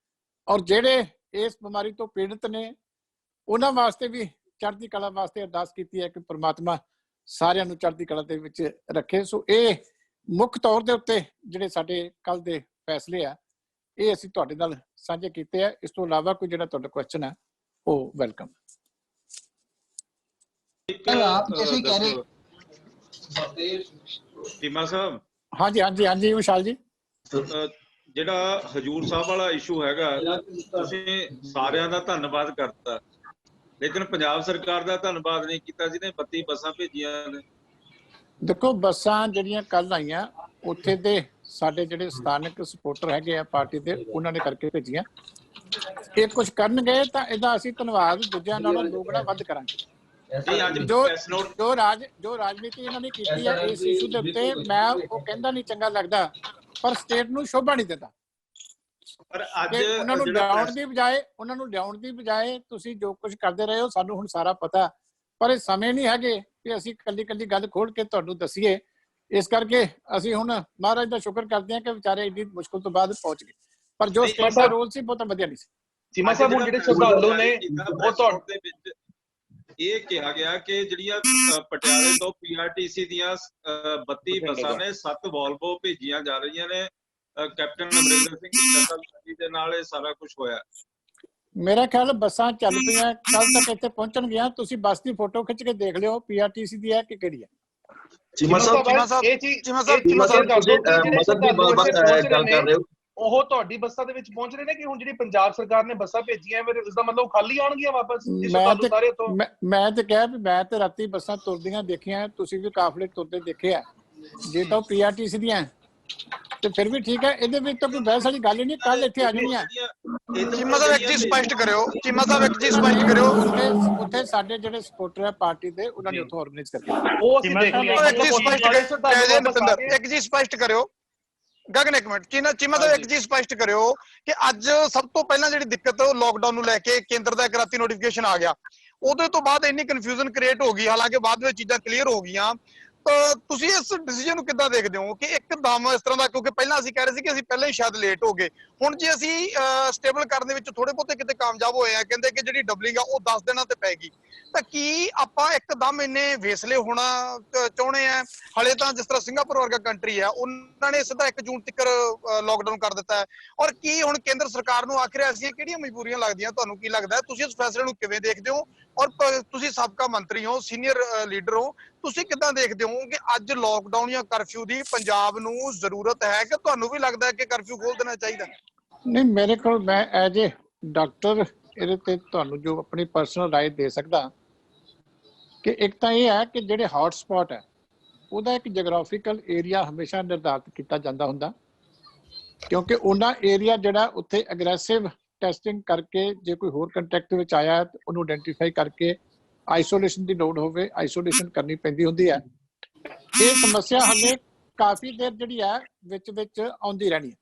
ਔਰ ਜਿਹੜੇ ਇਸ ਬਿਮਾਰੀ ਤੋਂ ਪੀੜਤ ਨੇ ਉਹਨਾਂ ਵਾਸਤੇ ਵੀ ਚੜ੍ਹਦੀ ਕਲਾ ਵਾਸਤੇ ਅਰਦਾਸ ਕੀਤੀ ਹੈ ਕਿ ਪ੍ਰਮਾਤਮਾ ਸਾਰਿਆਂ ਨੂੰ ਚੜ੍ਹਦੀ ਕਲਾ ਦੇ ਵਿੱਚ ਰੱਖੇ। ਸੋ ਇਹ ਮੁੱਖ ਤੌਰ ਦੇ ਉੱਤੇ ਜਿਹੜੇ ਸਾਡੇ ਕੱਲ ਦੇ ਫੈਸਲੇ ਆ, ਇਹ ਅਸੀਂ ਤੁਹਾਡੇ ਨਾਲ ਸਾਂਝੇ ਕੀਤੇ ਆ। ਇਸ ਤੋਂ ਇਲਾਵਾ ਕੋਈ ਜਿਹੜਾ ਤੁਹਾਡਾ ਕੁਐਸਚਨ ਹੈ ਉਹ ਵੈਲਕਮ।
आप जैसे कह रहे
ਚੀਮਾ ਸਾਹਿਬ,
ਹਾਂਜੀ ਹਾਂਜੀ ਹਾਂਜੀ ਵਿਸ਼ਾਲ ਜੀ,
ਜਿਹੜਾ ਹਜੂਰ ਸਾਹਿਬ ਵਾਲਾ ਇਸ਼ੂ ਹੈਗਾ, ਤੁਸੀਂ ਸਾਰਿਆਂ ਦਾ ਧੰਨਵਾਦ ਕਰਤਾ, ਲੇਕਿਨ ਪੰਜਾਬ ਸਰਕਾਰ ਦਾ ਧੰਨਵਾਦ ਨਹੀਂ ਕੀਤਾ ਜਿਹਨੇ 32 ਬੱਸਾਂ ਭੇਜੀਆਂ ਨੇ।
ਦੇਖੋ ਬੱਸਾਂ ਜਿਹੜੀਆਂ ਕੱਲ ਆਈਆਂ ਉੱਥੇ ਦੇ ਸਾਡੇ ਜਿਹੜੇ ਸਥਾਨਕ ਸਪੋਰਟਰ ਹੈਗੇ ਆ ਪਾਰਟੀ ਦੇ, ਉਹਨਾਂ ਨੇ ਕਰਕੇ ਭੇਜੀਆਂ। ਇਹ ਕੁਝ ਕਰਨਗੇ ਤਾਂ ਇਹਦਾ ਅਸੀਂ ਧੰਨਵਾਦ ਦੂਜਿਆਂ ਨਾਲੋਂ ਦੁੱਗਣਾ ਵੱਧ ਕਰਾਂਗੇ। ਜੋ ਰਾਜਨੀਤੀ ਇਹਨਾਂ ਨੇ ਕੀਤੀ ਹੈ ਇਸ ਇਸ਼ੂ ਦੇ ਉੱਤੇ, ਮੈਂ ਉਹ ਕਹਿੰਦਾ ਨਹੀਂ ਚੰਗਾ ਲੱਗਦਾ, ਪਰ ਸਟੇਟ ਨੂੰ ਸ਼ੋਭਾ ਨਹੀਂ ਦਿੰਦਾ।
ਪਰ ਅੱਜ
ਉਹਨਾਂ ਨੂੰ ਲਿਆਉਣ ਦੀ ਬਜਾਏ ਤੁਸੀਂ ਜੋ ਕੁਝ ਕਰਦੇ ਰਹੇ ਹੋ ਸਾਨੂੰ ਹੁਣ ਸਾਰਾ ਪਤਾ, ਪਰ ਇਹ ਸਮੇਂ ਨਹੀਂ ਹੈਗੇ ਕਿ ਅਸੀਂ ਕੱਲੀ ਗੱਲ ਖੋਲ ਕੇ ਤੁਹਾਨੂੰ ਦੱਸੀਏ। ਇਸ ਕਰਕੇ ਅਸੀਂ ਹੁਣ ਮਹਾਰਾਜ ਦਾ ਸ਼ੁਕਰ ਕਰਦੇ ਹਾਂ ਕਿ ਵਿਚਾਰੇ ਇੰਨੀ ਮੁਸ਼ਕਲ ਤੋਂ ਬਾਅਦ ਪਹੁੰਚ ਗਏ, ਪਰ ਜੋ ਸਟੇਟ ਦਾ ਰੋਲ ਸੀ ਬਹੁਤ ਵਧੀਆ ਨਹੀਂ ਸੀ।
ਚੀਮਾ ਸਾਹਿਬ, ਹੁਣ ਜਿਹੜੇ ਸ਼ਰਧਾਲੂ ਨੇ ਉਹ ਤੁਹਾਡੇ
ਵਿੱਚ ਇਹ ਕਿਹਾ ਗਿਆ ਕਿ ਜਿਹੜੀਆਂ ਪਟਿਆਲੇ ਤੋਂ ਪੀਆਰਟੀਸੀ ਦੀਆਂ 32 ਬੱਸਾਂ ਨੇ, 7 ਵੋਲਵੋ ਭੇਜੀਆਂ ਜਾ ਰਹੀਆਂ ਨੇ। ਕੈਪਟਨ ਅਮਰਿੰਦਰ ਸਿੰਘ ਦੀ ਦਖਲਅੰਦਾਜ਼ੀ ਦੇ ਨਾਲ ਇਹ ਸਾਰਾ ਕੁਝ ਹੋਇਆ।
ਮੇਰਾ ਖਿਆਲ ਬੱਸਾਂ ਚੱਲ ਪਈਆਂ, ਕੱਲ ਤੱਕ ਇੱਥੇ ਪਹੁੰਚਣ ਗਿਆ। ਤੁਸੀਂ ਬੱਸ ਦੀ ਫੋਟੋ ਖਿੱਚ ਕੇ ਦੇਖ ਲਿਓ ਪੀਆਰਟੀਸੀ ਦੀ ਹੈ ਕਿ ਕਿਹੜੀ ਹੈ।
ਚੀਮਾ ਸਾਹਿਬ ਗੱਲ ਕਰ ਰਹੇ ਹੋ, ਉਹ ਤੁਹਾਡੀ ਬੱਸਾਂ ਦੇ ਵਿੱਚ ਪਹੁੰਚ ਰਹੇ ਨੇ ਕਿ ਹੁਣ ਜਿਹੜੀ ਪੰਜਾਬ ਸਰਕਾਰ ਨੇ ਬੱਸਾਂ ਭੇਜੀਆਂ ਫਿਰ ਇਸ ਦਾ ਮਤਲਬ ਖਾਲੀ ਆਉਣਗੀਆਂ ਵਾਪਸ?
ਮੈਂ ਤੇ ਕਿਹਾ ਵੀ ਮੈਂ ਤੇ ਰਾਤੀ ਬੱਸਾਂ ਤੁਰਦੀਆਂ ਦੇਖੀਆਂ, ਤੁਸੀਂ ਵੀ ਕਾਫਲੇ ਤੁਰਦੇ ਦੇਖੇ ਆ। ਜੇ ਤਾਂ ਪੀਆਰਟੀਸੀ ਦੀਆਂ ਤੇ ਫਿਰ ਵੀ ਠੀਕ ਹੈ, ਇਹਦੇ ਵਿੱਚ ਤਾਂ ਕੋਈ ਬਹਿਸ ਵਾਲੀ ਗੱਲ ਹੀ ਨਹੀਂ। ਕੱਲ ਇੱਥੇ ਆ ਜਾਣੀਆਂ।
ਚੀਮਾ ਸਾਹਿਬ ਇੱਕ ਚੀਜ਼ ਸਪਸ਼ਟ ਕਰਿਓ,
ਉੱਥੇ ਸਾਡੇ ਜਿਹੜੇ ਸਪੋਰਟਰ ਹੈ ਪਾਰਟੀ ਦੇ, ਉਹਨਾਂ ਨੇ ਉੱਥੋਂ ਆਰਗੇਨਾਈਜ਼ ਕਰਕੇ
ਉਹ ਅਸੀਂ ਦੇਖ ਲਿਆ।
ਇੱਕ ਚੀਜ਼ ਸਪਸ਼ਟ ਕਰਿਓ ਗਗਨ, ਇੱਕ ਮਿੰਟ। ਚੀਮਾ ਸਾਹਿਬ ਇੱਕ ਚੀਜ਼ ਸਪਸ਼ਟ ਕਰਿਓ ਕਿ ਅੱਜ ਸਭ ਤੋਂ ਪਹਿਲਾਂ ਜਿਹੜੀ ਦਿੱਕਤ ਲੋਕਡਾਊਨ ਨੂੰ ਲੈ ਕੇ ਕੇਂਦਰ ਦਾ ਇੱਕ ਰਾਤੀ ਨੋਟੀਫਿਕੇਸ਼ਨ ਆ ਗਿਆ, ਉਹਦੇ ਤੋਂ ਬਾਅਦ ਇੰਨੀ ਕਨਫਿਊਜ਼ਨ ਕ੍ਰੀਏਟ ਹੋ ਗਈ, ਹਾਲਾਂਕਿ ਬਾਅਦ ਵਿੱਚ ਚੀਜ਼ਾਂ ਕਲੀਅਰ ਹੋ ਗਈਆਂ। ਤਾਂ ਤੁਸੀਂ ਇਸ ਡਿਸੀਜਨ ਨੂੰ ਕਿੱਦਾਂ ਦੇਖਦੇ ਹੋ ਕਿ ਇੱਕਦਮ ਇਸ ਤਰ੍ਹਾਂ ਦਾ, ਕਿਉਂਕਿ ਪਹਿਲਾਂ ਅਸੀਂ ਕਹਿ ਰਹੇ ਸੀ ਕਿ ਅਸੀਂ ਪਹਿਲਾਂ ਹੀ ਸ਼ਾਇਦ ਲੇਟ ਹੋ ਗਏ, ਹੁਣ ਜੇ ਅਸੀਂ ਸਟੇਬਲ ਕਰਨ ਦੇ ਵਿੱਚ ਥੋੜੇ ਬਹੁਤੇ ਕਿਤੇ ਕਾਮਯਾਬ ਹੋਏ ਆ, ਕਹਿੰਦੇ ਕਿ ਜਿਹੜੀ ਡਬਲਿੰਗ ਆ ਉਹ 10 ਦਿਨਾਂ ਤੇ ਪੈ ਗਈ, ਤਾਂ ਕੀ ਆਪਾਂ ਇੱਕਦਮ ਇੰਨੇ ਵੇਸਲੇ ਹੋਣਾ ਚਾਹੁੰਦੇ ਆ? ਹਲੇ ਤਾਂ ਜਿਸ ਤਰ੍ਹਾਂ ਸਿੰਗਾਪੁਰ ਵਰਗਾ ਕੰਟਰੀ ਆ, ਉਹਨਾਂ ਨੇ ਸਿੱਧਾ 1 ਜੂਨ ਤੱਕ ਲੋਕਡਾਊਨ ਕਰ ਦਿੱਤਾ ਹੈ। ਔਰ ਕੀ ਹੁਣ ਕੇਂਦਰ ਸਰਕਾਰ ਨੂੰ ਆਖਿਰ ਐਸੀਆਂ ਕਿਹੜੀਆਂ ਮਜਬੂਰੀਆਂ ਲੱਗਦੀਆਂ? ਤੁਹਾਨੂੰ ਕੀ ਲੱਗਦਾ, ਤੁਸੀਂ ਇਸ ਫੈਸਲੇ ਨੂੰ ਕਿਵੇਂ ਦੇਖਦੇ ਹੋ? ਔਰ ਤੁਸੀਂ ਸਾਬਕਾ ਮੰਤਰੀ ਹੋ, ਸੀਨੀਅਰ ਲੀਡਰ ਹੋ, ਤੁਸੀਂ ਕਿੱਦਾਂ ਦੇਖਦੇ ਹੋ ਕਿ ਅੱਜ ਲੋਕਡਾਊਨ ਜਾਂ ਕਰਫਿਊ ਦੀ ਪੰਜਾਬ ਨੂੰ ਜ਼ਰੂਰਤ ਹੈ, ਕਿ ਤੁਹਾਨੂੰ ਵੀ ਲੱਗਦਾ ਹੈ ਕਿ ਕਰਫਿਊ ਖੋਲ ਦੇਣਾ ਚਾਹੀਦਾ?
ਨਹੀਂ, ਮੇਰੇ ਕੋਲ ਮੈਂ ਐਜ ਏ ਡਾਕਟਰ ਇਹਦੇ ਤੇ ਤੁਹਾਨੂੰ ਜੋ ਆਪਣੀ ਪਰਸਨਲ ਰਾਏ ਦੇ ਸਕਦਾ ਕਿ ਇੱਕ ਤਾਂ ਇਹ ਹੈ ਕਿ ਜਿਹੜੇ ਹੌਟ ਸਪੌਟ ਹੈ ਉਹਦਾ ਇੱਕ ਜੀਓਗ੍ਰਾਫੀਕਲ ਏਰੀਆ ਹਮੇਸ਼ਾ ਨਿਰਧਾਰਿਤ ਕੀਤਾ ਜਾਂਦਾ ਹੁੰਦਾ, ਕਿਉਂਕਿ ਉਹਨਾਂ ਏਰੀਆ ਜਿਹੜਾ ਉੱਥੇ ਅਗਰੈਸਿਵ ਟੈਸਟਿੰਗ ਕਰਕੇ ਜੇ ਕੋਈ ਹੋਰ ਕੰਟੈਕਟ ਵਿੱਚ ਆਇਆ ਤਾਂ ਉਹਨੂੰ ਆਇਡੈਂਟੀਫਾਈ ਕਰਕੇ ਆਈਸੋਲੇਸ਼ਨ ਦੀ ਲੋੜ ਹੋਵੇ, ਆਈਸੋਲੇਸ਼ਨ ਕਰਨੀ ਪੈਂਦੀ ਹੁੰਦੀ ਹੈ। ਇਹ ਸਮੱਸਿਆ ਹਾਲੇ ਕਾਫੀ ਦੇਰ ਜਿਹੜੀ ਹੈ ਵਿੱਚ ਆਉਂਦੀ ਰਹਿਣੀ ਹੈ।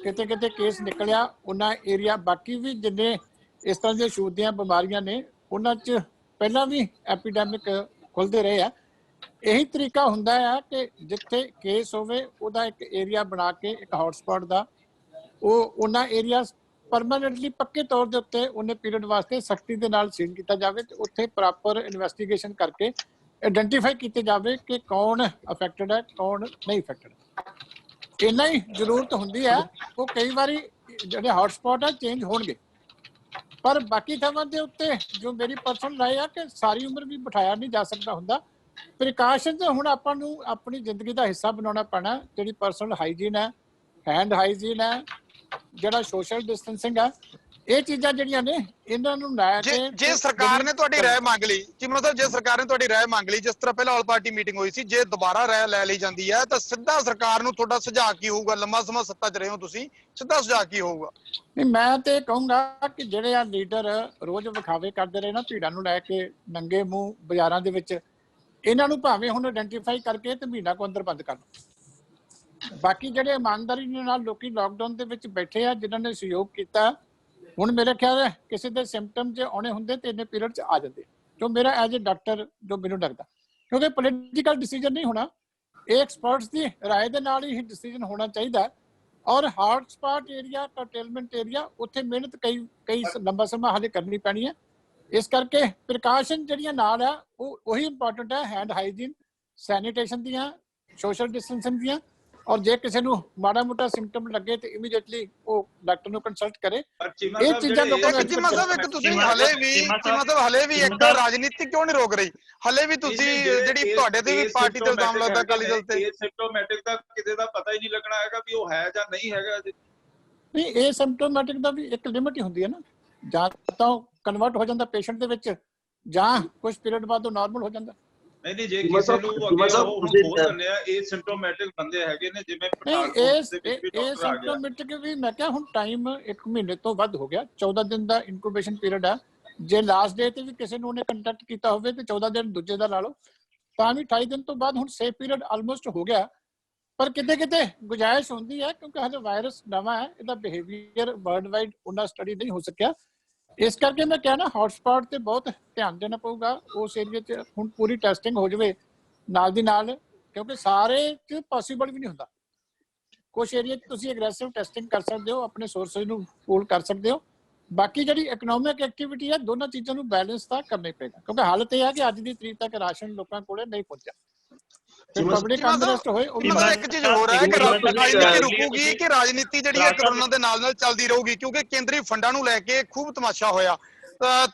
ਕਿਤੇ ਕਿਤੇ ਕੇਸ ਨਿਕਲਿਆ ਉਹਨਾਂ ਏਰੀਆ, ਬਾਕੀ ਵੀ ਜਿੰਨੇ ਇਸ ਤਰ੍ਹਾਂ ਦੀਆਂ ਛੂਤ ਦੀਆਂ ਬਿਮਾਰੀਆਂ ਨੇ ਉਹਨਾਂ 'ਚ ਪਹਿਲਾਂ ਵੀ ਐਪੀਡੈਮਿਕ ਖੁੱਲ੍ਹਦੇ ਰਹੇ ਆ। ਇਹੀ ਤਰੀਕਾ ਹੁੰਦਾ ਆ ਕਿ ਜਿੱਥੇ ਕੇਸ ਹੋਵੇ ਉਹਦਾ ਇੱਕ ਏਰੀਆ ਬਣਾ ਕੇ ਇੱਕ ਹੌਟਸਪੌਟ ਦਾ, ਉਹ ਉਹਨਾਂ ਏਰੀਆ ਪਰਮਾਨੈਂਟਲੀ ਪੱਕੇ ਤੌਰ ਦੇ ਉੱਤੇ ਉਹਨੇ ਪੀਰੀਅਡ ਵਾਸਤੇ ਸਖਤੀ ਦੇ ਨਾਲ ਸੀਲ ਕੀਤਾ ਜਾਵੇ ਤੇ ਉੱਥੇ ਪ੍ਰੋਪਰ ਇਨਵੈਸਟੀਗੇਸ਼ਨ ਕਰਕੇ ਆਇਡੈਂਟੀਫਾਈ ਕੀਤੇ ਜਾਵੇ ਕਿ ਕੌਣ ਅਫੈਕਟਡ ਹੈ, ਕੌਣ ਨਹੀਂ ਅਫੈਕਟਡ। ਇੰਨਾ ਹੀ ਜ਼ਰੂਰਤ ਹੁੰਦੀ ਹੈ। ਉਹ ਕਈ ਵਾਰੀ ਜਿਹੜੇ ਹੌਟਸਪੌਟ ਆ ਚੇਂਜ ਹੋਣਗੇ, ਪਰ ਬਾਕੀ ਥਾਵਾਂ ਦੇ ਉੱਤੇ ਜੋ ਮੇਰੀ ਪਰਸਨਲ ਰਾਏ ਆ ਕਿ ਸਾਰੀ ਉਮਰ ਵੀ ਬਿਠਾਇਆ ਨਹੀਂ ਜਾ ਸਕਦਾ ਹੁੰਦਾ। ਪ੍ਰੀਕਾਸ਼ਨਸ ਹੁਣ ਆਪਾਂ ਨੂੰ ਆਪਣੀ ਜ਼ਿੰਦਗੀ ਦਾ ਹਿੱਸਾ ਬਣਾਉਣਾ ਪੈਣਾ। ਜਿਹੜੀ ਪਰਸਨਲ ਹਾਈਜੀਨ ਹੈ, ਹੈਂਡ ਹਾਈਜੀਨ ਹੈ, ਜਿਹੜਾ ਸੋਸ਼ਲ ਡਿਸਟੈਂਸਿੰਗ ਹੈ, ਇਹ ਚੀਜ਼ਾਂ ਜਿਹੜੀਆਂ ਨੇ ਇਹਨਾਂ ਨੂੰ ਲੈ ਕੇ
ਜੇ ਸਰਕਾਰ ਨੇ ਤੁਹਾਡੀ ਰਾਏ ਮੰਗ ਲਈ, ਚੀਮਾ ਸਾਹਿਬ, ਜੇ ਸਰਕਾਰ ਨੇ ਤੁਹਾਡੀ ਰਾਏ ਮੰਗ ਲਈ, ਜਿਸ ਤਰ੍ਹਾਂ ਪਹਿਲਾਂ ਆਲ ਪਾਰਟੀ ਮੀਟਿੰਗ ਹੋਈ ਸੀ, ਜੇ ਦੁਬਾਰਾ ਰਾਏ ਲੈ ਲਈ ਜਾਂਦੀ ਹੈ ਤਾਂ ਸਿੱਧਾ ਸਰਕਾਰ ਨੂੰ ਤੁਹਾਡਾ ਸੁਝਾਅ ਕੀ ਹੋਊਗਾ? ਲੰਮਾ ਸਮਾਂ ਸੱਤਾ 'ਚ ਰਹੇ ਹੋ ਤੁਸੀਂ, ਸਿੱਧਾ ਸੁਝਾਅ ਕੀ ਹੋਊਗਾ?
ਨਹੀਂ, ਮੈਂ ਤੇ ਕਹੂੰਗਾ ਕਿ ਜਿਹੜੇ ਆ ਲੀਡਰ ਰੋਜ਼ ਵਿਖਾਵੇ ਕਰਦੇ ਰਹੇ ਨਾ ਭੀੜਾਂ ਨੂੰ ਲੈ ਕੇ ਨੰਗੇ ਮੂੰਹ ਬਾਜ਼ਾਰਾਂ ਦੇ ਵਿੱਚ, ਇਹਨਾਂ ਨੂੰ ਭਾਵੇਂ ਹੁਣ ਆਇਡੈਂਟੀਫਾਈ ਕਰਕੇ ਤੇ ਮਹੀਨਾ ਕੋ ਅੰਦਰ ਬੰਦ ਕਰ ਲਓ। ਬਾਕੀ ਜਿਹੜੇ ਇਮਾਨਦਾਰੀ ਨਾਲ ਲੋਕੀ ਲਾਕਡਾਊਨ ਦੇ ਵਿੱਚ ਬੈਠੇ ਆ, ਜਿਨ੍ਹਾਂ ਨੇ ਸਹਿਯੋਗ ਕੀਤਾ, ਹੁਣ ਮੇਰੇ ਖਿਆਲ ਹੈ ਕਿਸੇ ਦੇ ਸਿੰਪਟਮ ਜੇ ਆਉਣੇ ਹੁੰਦੇ ਤੇ ਇੰਨੇ ਪੀਰੀਅਡ 'ਚ ਆ ਜਾਂਦੇ। ਜੋ ਮੇਰਾ ਐਜ਼ ਏ ਡਾਕਟਰ ਜੋ ਮੈਨੂੰ ਲੱਗਦਾ, ਕਿਉਂਕਿ ਪੋਲੀਟੀਕਲ ਡਿਸੀਜਨ ਨਹੀਂ ਹੋਣਾ, ਇਹ ਐਕਸਪਰਟਸ ਦੀ ਰਾਏ ਦੇ ਨਾਲ ਹੀ ਡਿਸੀਜਨ ਹੋਣਾ ਚਾਹੀਦਾ। ਔਰ hot spot area, containment area, ਉੱਥੇ ਮਿਹਨਤ ਕਈ ਲੰਬਾ ਸਮਾਂ ਹਾਲੇ ਕਰਨੀ ਪੈਣੀ ਹੈ। ਇਸ ਕਰਕੇ ਪ੍ਰੀਕਾਸ਼ਨ ਜਿਹੜੀਆਂ ਨਾਲ ਆ ਉਹ ਉਹੀ ਇੰਪੋਰਟੈਂਟ ਹੈ, ਹੈਂਡ ਹਾਈਜੀਨ, ਸੈਨੀਟੇਸ਼ਨ ਦੀਆਂ, ਸੋਸ਼ਲ ਡਿਸਟੈਂਸਿੰਗ ਦੀਆਂ। ਔਰ ਜੇ ਕਿਸੇ ਨੂੰ ਮਾੜਾ ਮੋਟਾ ਸਿੰਪਟਮ ਲੱਗੇ ਤੇ ਇਮੀਡੀਏਟਲੀ ਉਹ ਡਾਕਟਰ ਨੂੰ ਕੰਸਲਟ ਕਰੇ। ਇਹ ਚੀਜ਼ਾਂ ਲੋਕਾਂ ਨੂੰ
ਚੀਮਾ ਸਾਹਿਬ, ਇੱਕ ਤੁਸੀਂ ਹਲੇ ਵੀ ਇੱਕ ਰਾਜਨੀਤੀ ਕਿਉਂ ਨਹੀਂ ਰੋਕ ਰਹੀ? ਹਲੇ ਵੀ ਤੁਸੀਂ ਜਿਹੜੀ ਤੁਹਾਡੇ ਤੇ ਵੀ ਪਾਰਟੀ ਤੇ ਇਲਜ਼ਾਮ ਲੱਗਦਾ ਅਕਾਲੀ ਦਲ ਤੇ,
ਇਹ ਸਿੰਪਟੋਮੈਟਿਕ ਦਾ ਕਿਤੇ ਦਾ ਪਤਾ ਹੀ ਨਹੀਂ ਲੱਗਣਾ ਹੈਗਾ ਵੀ ਉਹ ਹੈ ਜਾਂ ਨਹੀਂ ਹੈਗਾ।
ਨਹੀਂ, ਇਹ ਸਿੰਪਟੋਮੈਟਿਕ ਦਾ ਵੀ ਇੱਕ ਲਿਮਿਟ ਹੀ ਹੁੰਦੀ ਹੈ ਨਾ, ਜਾਂ ਤਾਂ ਕਨਵਰਟ ਹੋ ਜਾਂਦਾ ਪੇਸ਼ੈਂਟ ਦੇ ਵਿੱਚ, ਜਾਂ ਕੁਝ ਪੀਰੀਅਡ ਬਾਅਦ ਉਹ ਨਾਰਮਲ ਹੋ ਜਾਂਦਾ।
ਨਹੀਂ, ਜੇ ਕਿਸੇ ਨੂੰ ਅੱਗੇ ਉਹ ਬੋਲ ਦਿੰਦੇ ਆ ਇਹ ਸਿੰਪਟੋਮੈਟਿਕ ਬੰਦੇ ਹੈਗੇ ਨੇ, ਜਿਵੇਂ
ਇਹ ਸਿੰਪਟੋਮੈਟਿਕ ਵੀ ਮੈਂ ਕਿਹਾ ਹੁਣ ਟਾਈਮ 1 ਮਹੀਨੇ ਤੋਂ ਵੱਧ ਹੋ ਗਿਆ, 14 ਦਿਨ ਦਾ ਇਨਕੂਬੇਸ਼ਨ ਪੀਰੀਅਡ ਹੈ। ਜੇ ਲਾਸਟ ਡੇ ਤੇ ਵੀ ਕਿਸੇ ਨੂੰ ਉਹਨੇ ਕੰਟੈਕਟ ਕੀਤਾ ਹੋਵੇ ਤੇ 14 ਦਿਨ ਦੂਜੇ ਦਾ ਲਾ ਲਓ, ਤਾਂ ਵੀ 28 ਦਿਨ ਤੋਂ ਬਾਅਦ ਹੁਣ ਸੇਫ ਪੀਰੀਅਡ ਆਲਮੋਸਟ ਹੋ ਗਿਆ। ਪਰ ਕਿਤੇ ਕਿਤੇ ਗੁੰਜਾਇਸ਼ ਹੁੰਦੀ ਹੈ ਕਿਉਂਕਿ ਹਜੇ ਵਾਇਰਸ ਨਵਾਂ ਹੈ, ਇਹਦਾ ਬਿਹੇਵੀਅਰ ਵਰਲਡ ਵਾਈਡ ਉਹਨਾਂ ਸਟੱਡੀ ਨਹੀਂ ਹੋ ਸਕਿਆ। ਇਸ ਕਰਕੇ ਮੈਂ ਕਹਿਣਾ ਹੌਟਸਪੌਟ ਤੇ ਬਹੁਤ ਧਿਆਨ ਦੇਣਾ ਪਊਗਾ। ਉਸ ਏਰੀਆ 'ਚ ਹੁਣ ਪੂਰੀ ਟੈਸਟਿੰਗ ਹੋ ਜਾਵੇ ਨਾਲ ਦੀ ਨਾਲ, ਕਿਉਂਕਿ ਸਾਰੇ 'ਚ ਪੋਸੀਬਲ ਵੀ ਨਹੀਂ ਹੁੰਦਾ। ਕੁਝ ਏਰੀਆ 'ਚ ਤੁਸੀਂ ਐਗਰੈਸਿਵ ਟੈਸਟਿੰਗ ਕਰ ਸਕਦੇ ਹੋ, ਆਪਣੇ ਸੋਰਸਿਸ ਨੂੰ ਪੂਲ ਕਰ ਸਕਦੇ ਹੋ। ਬਾਕੀ ਜਿਹੜੀ ਇਕਨੋਮਿਕ ਐਕਟੀਵਿਟੀ ਹੈ, ਦੋਨਾਂ ਚੀਜ਼ਾਂ ਨੂੰ ਬੈਲੈਂਸ ਤਾਂ ਕਰਨਾ ਹੀ ਪਏਗਾ, ਕਿਉਂਕਿ ਹਾਲਤ ਇਹ ਹੈ ਕਿ ਅੱਜ ਦੀ ਤਰੀਕ ਤੱਕ ਰਾਸ਼ਨ ਲੋਕਾਂ ਕੋਲੇ ਨਹੀਂ ਪਹੁੰਚਿਆ। ਪਬਲਿਕ ਅੰਡਰਸਟ ਹੋਏ।
ਇੱਕ ਚੀਜ਼ ਹੋਰ ਹੈ ਕਿ ਰਾਜਨੀਤੀ ਰੁਕੂਗੀ ਕਿ ਰਾਜਨੀਤੀ ਜਿਹੜੀ ਹੈ ਕਰੋਨਾ ਦੇ ਨਾਲ ਚੱਲਦੀ ਰਹੂਗੀ? ਕਿਉਂਕਿ ਕੇਂਦਰੀ ਫੰਡਾਂ ਨੂੰ ਲੈ ਕੇ ਖੂਬ ਤਮਾਸ਼ਾ ਹੋਇਆ।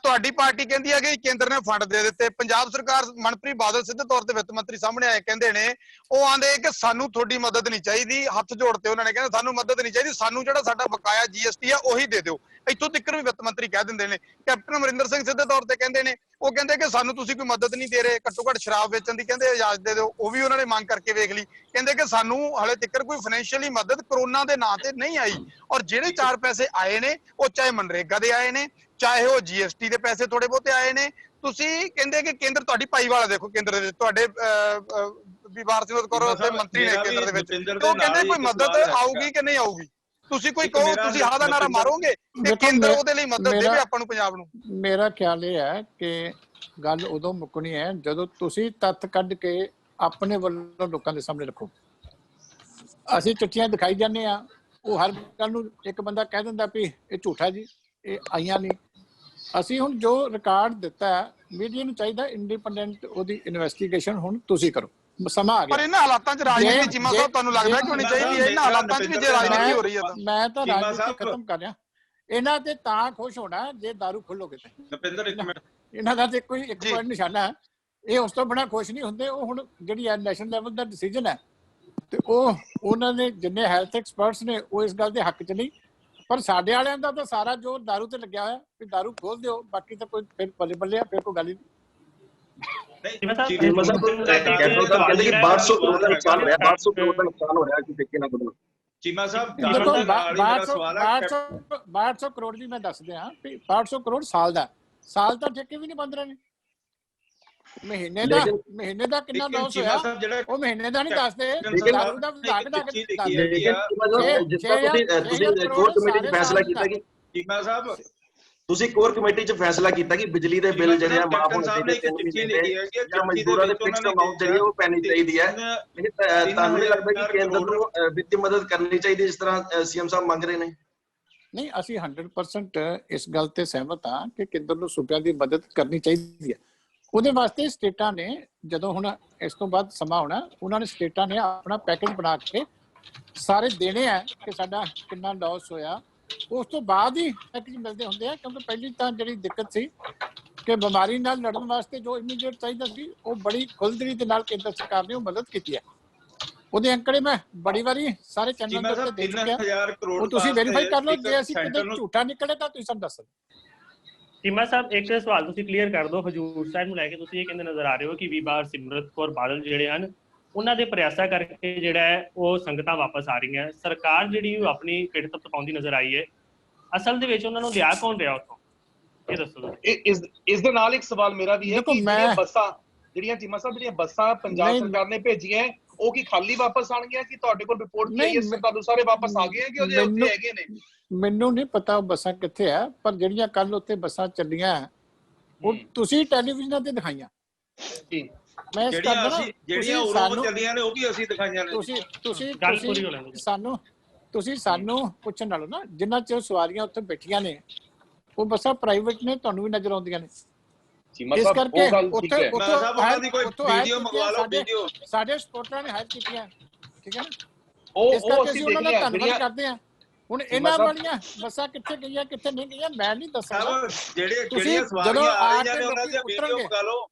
ਤੁਹਾਡੀ ਪਾਰਟੀ ਕਹਿੰਦੀ ਹੈ ਕਿ ਕੇਂਦਰ ਨੇ ਫੰਡ ਦੇ ਦਿੱਤੇ, ਪੰਜਾਬ ਸਰਕਾਰ, ਮਨਪ੍ਰੀਤ ਬਾਦਲ ਸਿੱਧੇ ਤੌਰ ਤੇ ਵਿੱਤ ਮੰਤਰੀ ਸਾਹਮਣੇ ਆਏ ਕਹਿੰਦੇ ਨੇ, ਉਹ ਆਂਦੇ ਕਿ ਸਾਨੂੰ ਤੁਹਾਡੀ ਮਦਦ ਨਹੀਂ ਚਾਹੀਦੀ, ਹੱਥ ਜੋੜਤੇ ਉਹਨਾਂ ਨੇ, ਕਹਿੰਦੇ ਸਾਨੂੰ ਮਦਦ ਨਹੀਂ ਚਾਹੀਦੀ, ਸਾਨੂੰ ਜਿਹੜਾ ਸਾਡਾ ਬਕਾਇਆ GST ਆ ਉਹੀ ਦੇ ਦਿਓ। ਇੱਥੋਂ ਤੱਕ ਵੀ ਵਿੱਤ ਮੰਤਰੀ ਕਹਿ ਦਿੰਦੇ ਨੇ। ਕੈਪਟਨ ਅਮਰਿੰਦਰ ਸਿੰਘ ਸਿੱਧੇ ਤੌਰ ਤੇ ਕਹਿੰਦੇ ਨੇ, ਉਹ ਕਹਿੰਦੇ ਕਿ ਸਾਨੂੰ ਤੁਸੀਂ ਕੋਈ ਮਦਦ ਨਹੀਂ ਦੇ ਰਹੇ, ਘੱਟੋ ਘੱਟ ਸ਼ਰਾਬ ਵੇਚਣ ਦੀ ਕਹਿੰਦੇ ਇਜਾਜ਼ਤ ਦੇ ਦਿਓ, ਉਹ ਵੀ ਉਹਨਾਂ ਨੇ ਮੰਗ ਕਰਕੇ ਵੇਖ ਲਈ। ਕਹਿੰਦੇ ਕਿ ਸਾਨੂੰ ਹਾਲੇ ਤੱਕ ਕੋਈ ਫਾਈਨੈਂਸ਼ੀਅਲੀ ਮਦਦ ਕਰੋਨਾ ਦੇ ਨਾਂ ਤੇ ਨਹੀਂ ਆਈ। ਔਰ ਜਿਹੜੇ 4 ਪੈਸੇ ਆਏ ਨੇ ਉਹ ਚਾਹੇ ਮਨਰੇਗਾ ਦੇ ਆਏ ਨੇ, ਚਾਹੇ ਉਹ GST ਦੇ ਪੈਸੇ ਥੋੜੇ ਬਹੁਤੇ ਆਏ ਨੇ। ਤੁਸੀਂ ਕਹਿੰਦੇ ਕਿ ਕੇਂਦਰ ਤੁਹਾਡੀ ਭਾਈਵਾਲਾ, ਦੇਖੋ ਕੇਂਦਰ ਦੇ ਵਿੱਚ ਤੁਹਾਡੇ ਹਰਸਿਮਰਤ ਕੌਰ ਉੱਥੇ ਮੰਤਰੀ ਨੇ ਕੇਂਦਰ ਦੇ ਵਿੱਚ, ਉਹ ਕਹਿੰਦੇ ਕੋਈ ਮਦਦ ਆਊਗੀ ਕਿ ਨਹੀਂ ਆਊਗੀ? ਤੁਸੀਂ ਕੋਈ ਕਹੋ, ਤੁਸੀਂ ਹਾਂ ਦਾ ਨਾਰਾ ਮਾਰੋਗੇ ਕਿ ਕੇਂਦਰ ਉਹਦੇ ਲਈ ਮਦਦ ਦੇਵੇ ਆਪਾਂ ਨੂੰ, ਪੰਜਾਬ ਨੂੰ?
ਮੇਰਾ ਖਿਆਲ ਇਹ ਹੈ ਕਿ ਗੱਲ ਉਦੋਂ ਮੁੱਕਣੀ ਹੈ ਜਦੋਂ ਤੁਸੀਂ ਤੱਥ ਕੱਢ ਕੇ ਆਪਣੇ ਵੱਲੋਂ ਲੋਕਾਂ ਦੇ ਸਾਹਮਣੇ ਰੱਖੋ। ਅਸੀਂ ਚਿੱਠੀਆਂ ਦਿਖਾਈ ਜਾਂਦੇ ਆ, ਉਹ ਹਰ ਗੱਲ ਨੂੰ ਇੱਕ ਬੰਦਾ ਕਹਿ ਦਿੰਦਾ ਵੀ ਇਹ ਝੂਠਾ ਜੀ, ਇਹ ਆਈਆਂ ਨਹੀਂ। ਅਸੀਂ ਹੁਣ ਜੋ ਰਿਕਾਰਡ ਦਿੱਤਾ, ਮੀਡੀਆ ਨੂੰ ਚਾਹੀਦਾ ਇੰਡੀਪੈਂਡੈਂਟ ਉਹਦੀ ਇਨਵੈਸਟੀਗੇਸ਼ਨ ਹੁਣ ਤੁਸੀਂ ਕਰੋ। ਸਮਾਂ ਆ ਗਿਆ।
ਪਰ ਇਹਨਾਂ ਹਾਲਾਤਾਂ 'ਚ ਰਾਜਨੀਤੀ, ਚੀਮਾ ਸਾਹਿਬ, ਤੁਹਾਨੂੰ ਲੱਗਦਾ ਕਿ ਹੋਣੀ ਚਾਹੀਦੀ ਹੈ ਇਹਨਾਂ ਹਾਲਾਤਾਂ 'ਚ ਵੀ ਜੇ ਰਾਜਨੀਤੀ ਹੋ ਰਹੀ ਹੈ ਤਾਂ?
ਮੈਂ ਤਾਂ ਰਾਜਨੀਤੀ ਖਤਮ ਕਰ ਰਿਹਾ। ਇਹਨਾਂ ਤੇ ਤਾਂ ਖੁਸ਼ ਹੋਣਾ ਜੇ ਦਾਰੂ ਖੋਲੋਗੇ ਤੇ।
ਨਪਿੰਦਰ, ਇੱਕ ਮਿੰਟ,
ਇਹਨਾਂ ਦਾ ਤੇ ਕੋਈ ਇੱਕ ਪੁਆਇੰਟ ਨਿਸ਼ਾਨਾ ਹੈ, ਇਹ ਉਸ ਤੋਂ ਬਿਨਾਂ ਖੁਸ਼ ਨਹੀਂ ਹੁੰਦੇ। ਉਹ ਹੁਣ ਜਿਹੜੀ ਹੈ ਨੈਸ਼ਨਲ ਲੈਵਲ ਦਾ ਡਿਸੀਜਨ ਹੈ ਤੇ ਉਹ ਉਹਨਾਂ ਨੇ ਜਿੰਨੇ ਹੈਲਥ ਐਕਸਪਰਟਸ ਨੇ ਉਹ ਇਸ ਗੱਲ ਦੇ ਹੱਕ 'ਚ ਨਹੀਂ। ਪਰ ਸਾਡੇ ਵਾਲਿਆਂ ਦਾ ਤਾਂ ਸਾਰਾ ਜੋ ਦਾਰੂ ਤੇ ਲੱਗਿਆ ਹੋਇਆ ਵੀ ਦਾਰੂ ਖੋਲ ਦਿਓ, ਬਾਕੀ ਤਾਂ ਕੋਈ ਫਿਰ ਬੱਲੇ ਬੱਲੇ ਆ, ਫਿਰ ਕੋਈ ਗੱਲ ਹੀ ਨਹੀਂ।
ਚੀਮਾ ਸਾਹਿਬ ਕਹਿੰਦੇ ਕਿ 1200 ਕਰੋੜ ਦਾ ਨੁਕਸਾਨ ਹੋਇਆ, 1200 ਕਰੋੜ ਦਾ ਨੁਕਸਾਨ ਹੋ ਰਿਹਾ ਕਿ ਦੇਖੇ ਨਾ ਬਦਲੋ।
ਚੀਮਾ ਸਾਹਿਬ,
ਦੇਖੋ 1200 ਕਰੋੜ ਵੀ ਮੈਂ ਦੱਸ ਦਿਆਂ ਵੀ 1200 ਕਰੋੜ ਸਾਲ ਦਾ, ਸਾਲ ਤਾਂ ਠੇਕੇ ਵੀ ਨਹੀਂ ਬੰਦ ਰਹੇ ਨੇ। ਮਹੀਨੇ ਦਾ ਕਿੰਨਾ ਲਾਸ ਹੋਇਆ ਉਹ ਮਹੀਨੇ ਦਾ ਨਹੀਂ ਦੱਸਦੇ, ਦਾਰੂ ਦਾ ਵਧਾ ਕੇ ਦੱਸਦੇ।
ਤੁਸੀਂ ਕੋਰ ਕਮੇਟੀ 'ਚ ਫੈਸਲਾ ਕੀਤਾ ਕਿ
ਚੀਮਾ ਸਾਹਿਬ
ਤੁਸੀਂ ਕੋਰ ਕਮੇਟੀ 'ਚ ਫੈਸਲਾ ਕੀਤਾ ਕਿ ਬਿਜਲੀ ਦੇ ਬਿੱਲ ਜਿਹੜੇ ਆ ਮਾਫ ਹੋਣੇ ਚਾਹੀਦੇ 3 ਮਹੀਨੇ ਦੇ, ਜਾਂ ਮਜ਼ਦੂਰਾਂ ਦੇ ਫਿਕਸਡ ਅਮਾਉਂਟ ਜਿਹੜੀ ਉਹ ਪੈਣੀ ਚਾਹੀਦੀ ਹੈ। ਤੁਹਾਨੂੰ ਨਹੀਂ ਲੱਗਦਾ ਕਿ ਕੇਂਦਰ ਨੂੰ ਵਿੱਤੀ ਮਦਦ ਕਰਨੀ ਚਾਹੀਦੀ ਜਿਸ ਤਰ੍ਹਾਂ ਸੀਐਮ ਸਾਹਿਬ ਮੰਗ ਰਹੇ ਨੇ?
ਨਹੀਂ, ਅਸੀਂ 100% ਇਸ ਗੱਲ ਤੇ ਸਹਿਮਤ ਹਾਂ ਕਿ ਕੇਂਦਰ ਨੂੰ ਸੂਬਿਆਂ ਦੀ ਮਦਦ ਕਰਨੀ ਚਾਹੀਦੀ ਹੈ। ਉਹਦੇ ਵਾਸਤੇ ਸਟੇਟਾਂ ਨੇ, ਜਦੋਂ ਹੁਣ ਇਸ ਤੋਂ ਬਾਅਦ ਸਮਾਂ ਹੋਣਾ, ਉਹਨਾਂ ਨੇ ਸਟੇਟਾਂ ਨੇ ਆਪਣਾ ਪੈਕੇਜ ਬਣਾ ਕੇ ਸਾਰੇ ਦੇਣੇ ਆ ਕਿ ਸਾਡਾ ਕਿੰਨਾ ਲਾਸ ਹੋਇਆ। ਉਸ ਤੋਂ ਬਾਅਦ ਹੀ ਪੈਕੇਜ ਮਿਲਦੇ ਹੁੰਦੇ ਆ, ਕਿਉਂਕਿ ਪਹਿਲੀ ਤਾਂ ਜਿਹੜੀ ਦਿੱਕਤ ਸੀ ਕਿ ਬਿਮਾਰੀ ਨਾਲ ਲੜਨ ਵਾਸਤੇ ਜੋ ਇਮੀਡੀਏਟ ਚਾਹੀਦਾ ਸੀ, ਉਹ ਬੜੀ ਖੁੱਲ੍ਹਦਿਲੀ ਦੇ ਨਾਲ ਕੇਂਦਰ ਸਰਕਾਰ ਨੇ ਉਹ ਮਦਦ ਕੀਤੀ ਹੈ। ਉਹਦੇ ਅੰਕੜੇ ਮੈਂ ਬੜੀ ਵਾਰੀ ਸਾਰੇ ਚੈਨਲ ਦੇ ਉੱਤੇ ਦੇ ਚੁੱਕਿਆ, ਉਹ ਤੁਸੀਂ ਵੈਰੀਫਾਈ ਕਰ ਲਓ। ਜੇ ਅਸੀਂ ਕਿਤੇ ਝੂਠਾ ਨਿਕਲੇ ਤਾਂ ਤੁਸੀਂ ਸਾਨੂੰ ਦੱਸੋ।
ਚੀਮਾ ਸਾਹਿਬ, ਇੱਕ ਸਵਾਲ ਤੁਸੀਂ ਕਲੀਅਰ ਕਰ ਦਿਓ। ਹਜੂਰ ਸਾਹਿਬ ਨੂੰ ਲੈ ਕੇ ਤੁਸੀਂ ਇਹ ਕਹਿੰਦੇ ਨਜ਼ਰ ਆ ਰਹੇ ਹੋ ਕਿ ਬੀਬਾ ਹਰਸਿਮਰਤ ਕੌਰ ਬਾਦਲ ਜਿਹੜੇ ਹਨ, ਉਹਨਾਂ ਦੇ ਪ੍ਰਯਾਸਾਂ ਕਰਕੇ ਜਿਹੜਾ ਹੈ ਉਹ ਸੰਗਤਾਂ ਵਾਪਸ ਆ ਰਹੀਆਂ। ਸਰਕਾਰ ਜਿਹੜੀ ਉਹ ਆਪਣੀ ਪਿੱਠ ਤਪਾਉਂਦੀ ਨਜ਼ਰ ਆਈ ਹੈ। ਅਸਲ ਦੇ ਵਿੱਚ ਉਹਨਾਂ ਨੂੰ ਲਿਆ ਕੌਣ ਰਿਹਾ ਉੱਥੋਂ, ਇਹ ਦੱਸੋ।
ਇਸ ਦੇ ਨਾਲ ਇੱਕ ਸਵਾਲ ਮੇਰਾ ਵੀ ਹੈ ਕਿ ਬੱਸਾਂ ਜਿਹੜੀਆਂ ਚੀਮਾ ਸਾਹਿਬ ਜਿਹੜੀਆਂ ਬੱਸਾਂ ਪੰਜਾਬ ਸਰਕਾਰ ਨੇ ਭੇਜੀਆਂ, ਉਹ ਕੀ ਖਾਲੀ ਵਾਪਸ ਆਣਗੀਆਂ ਕਿ ਤੁਹਾਡੇ ਕੋਲ ਰਿਪੋਰਟ ਕੀ ਹੈ? ਤੁਹਾਨੂੰ ਸਾਰੇ ਵਾਪਸ ਆ ਗਏ ਕਿ ਉਹਦੇ ਉੱਤੇ ਹੈਗੇ ਨੇ?
ਮੈਨੂੰ ਨਹੀਂ ਪਤਾ ਉਹ ਬੱਸਾਂ ਕਿੱਥੇ ਆ, ਪਰ ਜਿਹੜੀਆਂ ਕੱਲ ਉੱਥੇ ਬੱਸਾਂ ਚੱਲੀਆਂ ਉਹ ਤੁਸੀਂ ਟੈਲੀਵਿਜ਼ਨਾਂ ਤੇ ਦਿਖਾਈਆਂ। ਮੈਂ ਇਸ ਕਰਦਾ
ਜਿਹੜੀਆਂ ਉਰੋਂ ਚੱਲੀਆਂ ਨੇ ਉਹ ਵੀ ਅਸੀਂ ਦਿਖਾਈਆਂ ਨੇ।
ਤੁਸੀਂ ਸਾਨੂੰ ਪੁੱਛਣ ਨਾਲੋਂ ਨਾ, ਜਿੰਨਾ ਚਿਰ ਸਵਾਰੀਆਂ ਉੱਥੇ ਬੈਠੀਆਂ ਨੇ ਉਹ ਬੱਸਾਂ ਪ੍ਰਾਈਵੇਟ ਨੇ, ਤੁਹਾਨੂੰ ਵੀ ਨਜ਼ਰ ਆਉਂਦੀਆਂ ਨੇ। ਇਸ ਕਰਕੇ ਸਾਡੇ ਸਪੋਰਟਰਾਂ ਨੇ ਹਾਇਰ ਕੀਤੀਆਂ, ਠੀਕ ਹੈ ਨਾ। ਇਸ ਕਰਕੇ ਅਸੀਂ ਉਹਨਾਂ ਦਾ ਧੰਨਵਾਦ ਕਰਦੇ ਹਾਂ। ਹੁਣ ਇਹਨਾਂ ਵਾਲੀਆਂ ਬੱਸਾਂ ਕਿੱਥੇ ਗਈਆਂ ਕਿੱਥੇ ਨਹੀਂ ਗਈਆਂ ਮੈਂ ਨਹੀਂ ਦੱਸਾਂਗਾ।
ਜਿਹੜੀਆਂ ਸਵਾਰੀਆਂ ਆ ਰਹੀਆਂ ਨੇ ਉਹਨਾਂ ਦੀਆਂ ਵੀਡੀਓ ਮੰਗਾ ਲਓ।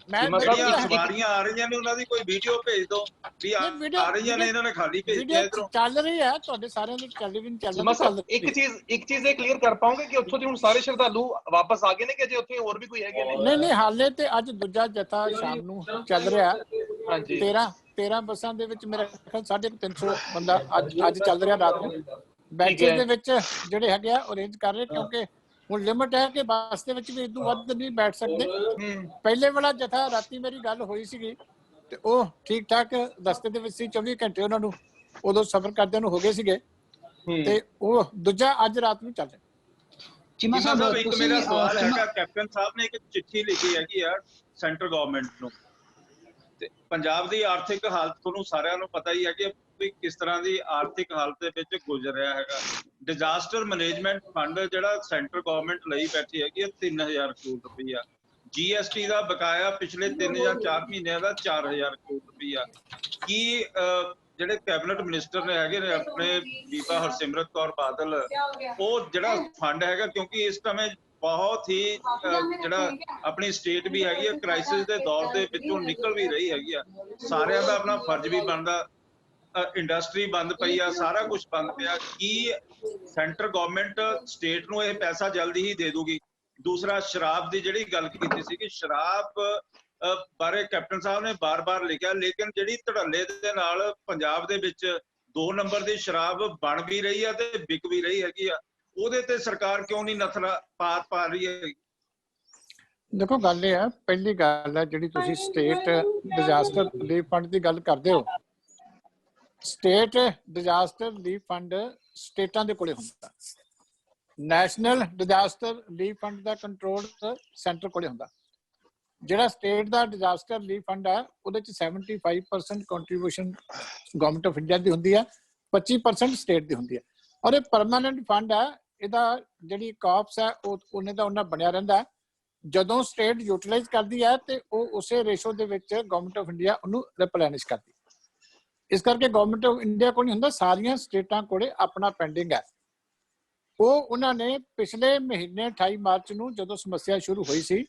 ਜਿਹੜੀਆਂ ਸਵਾਰੀਆਂ ਆ ਰਹੀਆਂ ਨੇ ਉਹਨਾਂ ਦੀ ਕੋਈ ਵੀਡੀਓ ਭੇਜ ਦਿਓ ਵੀ ਆ ਰਹੀਆਂ ਨੇ, ਇਹਨਾਂ ਨੇ ਖਾਲੀ ਭੇਜਿਆ ਇਧਰੋਂ।
ਚੱਲ ਰਹੀ ਹੈ ਤੁਹਾਡੇ ਸਾਰਿਆਂ ਦੇ ਟੈਲੀਵਿਜ਼ਨ ਚੱਲ
ਇੱਕ ਚੀਜ਼ ਇਹ ਕਲੀਅਰ ਕਰ ਪਾਉਂਗੇ ਕਿ ਉੱਥੋਂ ਦੀ ਹੁਣ ਸਾਰੇ ਸ਼ਰਧਾਲੂ ਵਾਪਸ ਆ ਗਏ ਨੇ ਕਿ ਜੇ ਉੱਥੇ ਹੋਰ ਵੀ ਕੋਈ ਹੈਗੇ ਨੇ?
ਨਹੀਂ, ਹਾਲੇ ਤੇ ਅੱਜ ਦੂਜਾ ਜਥਾ ਸ਼ਾਮ ਨੂੰ ਚੱਲ ਰਿਹਾ। ਹਾਂਜੀ, 13 ਬੱਸਾਂ ਦੇ ਵਿੱਚ ਮੇਰਾ ਖਿਆਲ 350 ਬੰਦਾ ਅੱਜ ਚੱਲ ਰਿਹਾ ਰਾਤ ਨੂੰ। ਬੈਚੇਸ ਦੇ ਵਿੱਚ ਜਿਹੜੇ ਹੈਗੇ ਆ ਅਰੇਂਜ ਕਰ ਰਹੇ, ਕਿਉਂਕਿ ਹੁਣ ਲਿਮਟ ਹੈ ਕਿ ਬੱਸ ਦੇ ਵਿੱਚ ਵੀ ਇਦੋਂ ਵੱਧ ਨਹੀਂ ਬੈਠ ਸਕਦੇ। ਪਹਿਲੇ ਵਾਲਾ ਜਥਾ ਰਾਤੀ ਮੇਰੀ ਗੱਲ ਹੋਈ ਸੀਗੀ ਤੇ ਉਹ ਠੀਕ ਠਾਕ ਰਸਤੇ ਦੇ ਵਿੱਚ ਸੀ, 24 ਘੰਟੇ ਉਹਨਾਂ ਨੂੰ ਉਦੋਂ ਸਫ਼ਰ ਕਰਦਿਆਂ ਨੂੰ ਹੋ ਗਏ ਸੀਗੇ। ਤੇ ਉਹ ਦੂਜਾ ਅੱਜ ਰਾਤ ਨੂੰ ਚੱਲ ਰਿਹਾ।
ਚੀਮਾ ਸਾਹਿਬ, ਇੱਕ ਮੇਰਾ ਸਵਾਲ ਹੈਗਾ, ਕੈਪਟਨ ਸਾਹਿਬ ਨੇ ਇੱਕ ਚਿੱਠੀ ਲਿਖੀ ਹੈਗੀ ਆ ਸੈਂਟਰ ਗਵਰਨਮੈਂਟ ਨੂੰ, ਤੇ ਪੰਜਾਬ ਦੀ ਆਰਥਿਕ ਹਾਲਤ ਤੁਹਾਨੂੰ ਸਾਰਿਆਂ ਨੂੰ ਪਤਾ ਹੀ ਹੈ ਕਿ ਕਿਸ ਤਰ੍ਹਾਂ ਦੀ ਆਰਥਿਕ ਹਾਲਤ ਦੇ ਵਿੱਚ ਗੁਜ਼ਰ ਰਿਹਾ ਹੈਗਾ। ਡਿਜ਼ਾਸਟਰ ਮੈਨੇਜਮੈਂਟ ਫੰਡ ਜਿਹੜਾ ਸੈਂਟਰ ਗਵਰਨਮੈਂਟ ਲਈ ਬੈਠੀ ਹੈਗੀ ਹੈ 3000 ਕਰੋੜ ਰੁਪਈਆ, GST ਦਾ ਬਕਾਇਆ ਪਿਛਲੇ 3 ਜਾਂ 4 ਮਹੀਨਿਆਂ ਦਾ 4000 ਕਰੋੜ ਰੁਪਈਆ। ਕੀ ਜਿਹੜੇ ਕੈਬਨਿਟ ਮਿਨਿਸਟਰ ਨੇ ਹੈਗੇ ਨੇ ਆਪਣੇ ਬੀਬਾ ਹਰਸਿਮਰਤ ਕੌਰ ਬਾਦਲ, ਉਹ ਜਿਹੜਾ ਫੰਡ ਹੈਗਾ, ਕਿਉਂਕਿ ਇਸ ਸਮੇਂ ਬਹੁਤ ਹੀ ਜਿਹੜਾ ਆਪਣੀ ਸਟੇਟ ਵੀ ਹੈਗੀ ਹੈ ਕ੍ਰਾਈਸਿਸ ਦੇ ਦੌਰ ਦੇ ਵਿੱਚੋਂ ਨਿਕਲ ਵੀ ਰਹੀ ਹੈਗੀ ਆ, ਸਾਰਿਆਂ ਦਾ ਆਪਣਾ ਫਰਜ਼ ਵੀ ਬਣਦਾ, ਇੰਡਸਟਰੀ ਬੰਦ ਪਈ ਆ, ਸਾਰਾ ਕੁਝ ਬੰਦ ਪਿਆ। ਕੀ ਸੈਂਟਰ ਗਵਰਨਮੈਂਟ ਸਟੇਟ ਨੂੰ ਇਹ ਪੈਸਾ ਜਲਦੀ ਹੀ ਦੇ ਦੂਗੀ? ਦੂਸਰਾ, ਸ਼ਰਾਬ ਦੀ ਜਿਹੜੀ ਗੱਲ ਕੀਤੀ ਸੀ ਕਿ ਸ਼ਰਾਬ ਬਾਰੇ ਕੈਪਟਨ ਸਾਹਿਬ ਨੇ ਬਾਰ-ਬਾਰ ਲਿਖਿਆ, ਲੇਕਿਨ ਜਿਹੜੀ ਧੜੱਲੇ ਦੇ ਨਾਲ ਪੰਜਾਬ ਦੇ ਵਿੱਚ 2 ਨੰਬਰ ਦੀ ਸ਼ਰਾਬ ਬਣ ਵੀ ਰਹੀ ਆ ਤੇ ਵਿਕ ਵੀ ਰਹੀ ਹੈਗੀ ਆ, ਉਹਦੇ ਤੇ ਸਰਕਾਰ ਕਿਉਂ ਨਹੀਂ ਨਥਰਾ ਪਾ ਰਹੀ ਹੈ?
ਦੇਖੋ, ਗੱਲ ਇਹ ਹੈ, ਪਹਿਲੀ ਗੱਲ ਹੈ ਜਿਹੜੀ ਤੁਸੀਂ ਸਟੇਟ ਡਿਜ਼ਾਸਟਰ ਰਿਲੀਫ ਫੰਡ ਦੀ ਗੱਲ ਕਰਦੇ ਹੋ, ਸਟੇਟ ਡਿਜ਼ਾਸਟਰ ਰਿਲੀਫ ਫੰਡ ਸਟੇਟਾਂ ਦੇ ਕੋਲੇ ਹੁੰਦਾ, ਨੈਸ਼ਨਲ ਡਿਜ਼ਾਸਟਰ ਰਿਲੀਫ ਫੰਡ ਦਾ ਕੰਟਰੋਲ ਸੈਂਟਰ ਕੋਲੇ ਹੁੰਦਾ। ਜਿਹੜਾ ਸਟੇਟ ਦਾ ਡਿਜ਼ਾਸਟਰ ਰਿਲੀਫ ਫੰਡ ਹੈ ਉਹਦੇ ਚ 75% ਕੰਟਰੀਬਿਊਸ਼ਨ ਗਵਰਨਮੈਂਟ ਆਫ ਇੰਡੀਆ ਦੀ ਹੁੰਦੀ ਹੈ, 25% ਸਟੇਟ ਦੀ ਹੁੰਦੀ ਹੈ। ਔਰ ਇਹ ਪਰਮਾਨੈਂਟ ਫੰਡ ਹੈ, ਇਹਦਾ ਜਿਹੜੀ ਕਾਪਸ ਹੈ ਉਹ ਉਹਨੇ ਦਾ ਉਹਨਾਂ ਬਣਿਆ ਰਹਿੰਦਾ। ਜਦੋਂ ਸਟੇਟ ਯੂਟਿਲਾਈਜ਼ ਕਰਦੀ ਹੈ ਤੇ ਉਹ ਉਸੇ ਰੇਸ਼ੋ ਦੇ ਵਿੱਚ ਗਵਰਨਮੈਂਟ ਆਫ ਇੰਡੀਆ ਉਹਨੂੰ ਰਿਪਲੈਨਿਸ਼ ਕਰਦੀ। ਇਸ ਕਰਕੇ ਗਵਰਨਮੈਂਟ ਆਫ ਇੰਡੀਆ ਕੋਲ ਨਹੀਂ ਹੁੰਦਾ, ਸਾਰੀਆਂ ਸਟੇਟਾਂ ਕੋਲੇ ਆਪਣਾ ਪੈਂਡਿੰਗ ਹੈ। ਉਹ ਉਹਨਾਂ ਨੇ ਪਿਛਲੇ ਮਹੀਨੇ 28 ਮਾਰਚ ਨੂੰ ਜਦੋਂ ਸਮੱਸਿਆ ਸ਼ੁਰੂ ਹੋਈ ਸੀ,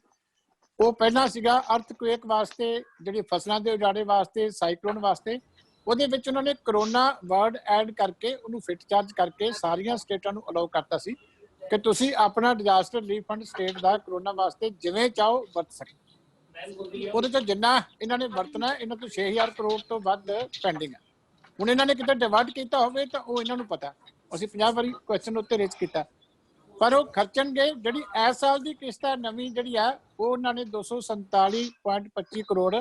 ਉਹ ਪਹਿਲਾਂ ਸੀਗਾ ਅਰਥਕੁਏਕ ਵਾਸਤੇ, ਜਿਹੜੀ ਫਸਲਾਂ ਦੇ ਉਜਾੜੇ ਵਾਸਤੇ, ਸਾਈਕਲੋਨ ਵਾਸਤੇ, ਉਹਦੇ ਵਿੱਚ ਉਹਨਾਂ ਨੇ ਕਰੋਨਾ ਵਰਡ ਐਡ ਕਰਕੇ ਉਹਨੂੰ ਫਿਟ ਚਾਰਜ ਕਰਕੇ ਸਾਰੀਆਂ ਸਟੇਟਾਂ ਨੂੰ ਅਲਾਉ ਕਰਤਾ ਸੀ ਕਿ ਤੁਸੀਂ ਆਪਣਾ ਡਿਜ਼ਾਸਟਰ ਰਿਲੀਫ ਫੰਡ ਸਟੇਟ ਦਾ ਕਰੋਨਾ ਵਾਸਤੇ ਜਿਵੇਂ ਚਾਹੋ ਵਰਤ ਸਕਦੇ। ਉਹਦੇ ਤੋਂ ਜਿੰਨਾ ਇਹਨਾਂ ਨੇ ਵਰਤਣਾ, ਇਹਨਾਂ ਤੋਂ 6000 ਕਰੋੜ ਤੋਂ ਵੱਧ ਪੈਂਡਿੰਗ ਹੈ। ਹੁਣ ਇਹਨਾਂ ਨੇ ਕਿਤੇ ਡਿਵਾਈਡ ਕੀਤਾ ਹੋਵੇ ਤਾਂ ਉਹ ਇਹਨਾਂ ਨੂੰ ਪਤਾ। ਅਸੀਂ 50 ਵਾਰੀ ਕੁਐਸਚਨ ਉੱਤੇ ਰੇਜ਼ ਕੀਤਾ। ਪਰ ਉਹ ਖਰਚਣਗੇ। ਜਿਹੜੀ ਇਸ ਸਾਲ ਦੀ ਕਿਸ਼ਤ ਹੈ ਨਵੀਂ ਜਿਹੜੀ ਆ ਉਹ ਉਹਨਾਂ ਨੇ 247.25 ਕਰੋੜ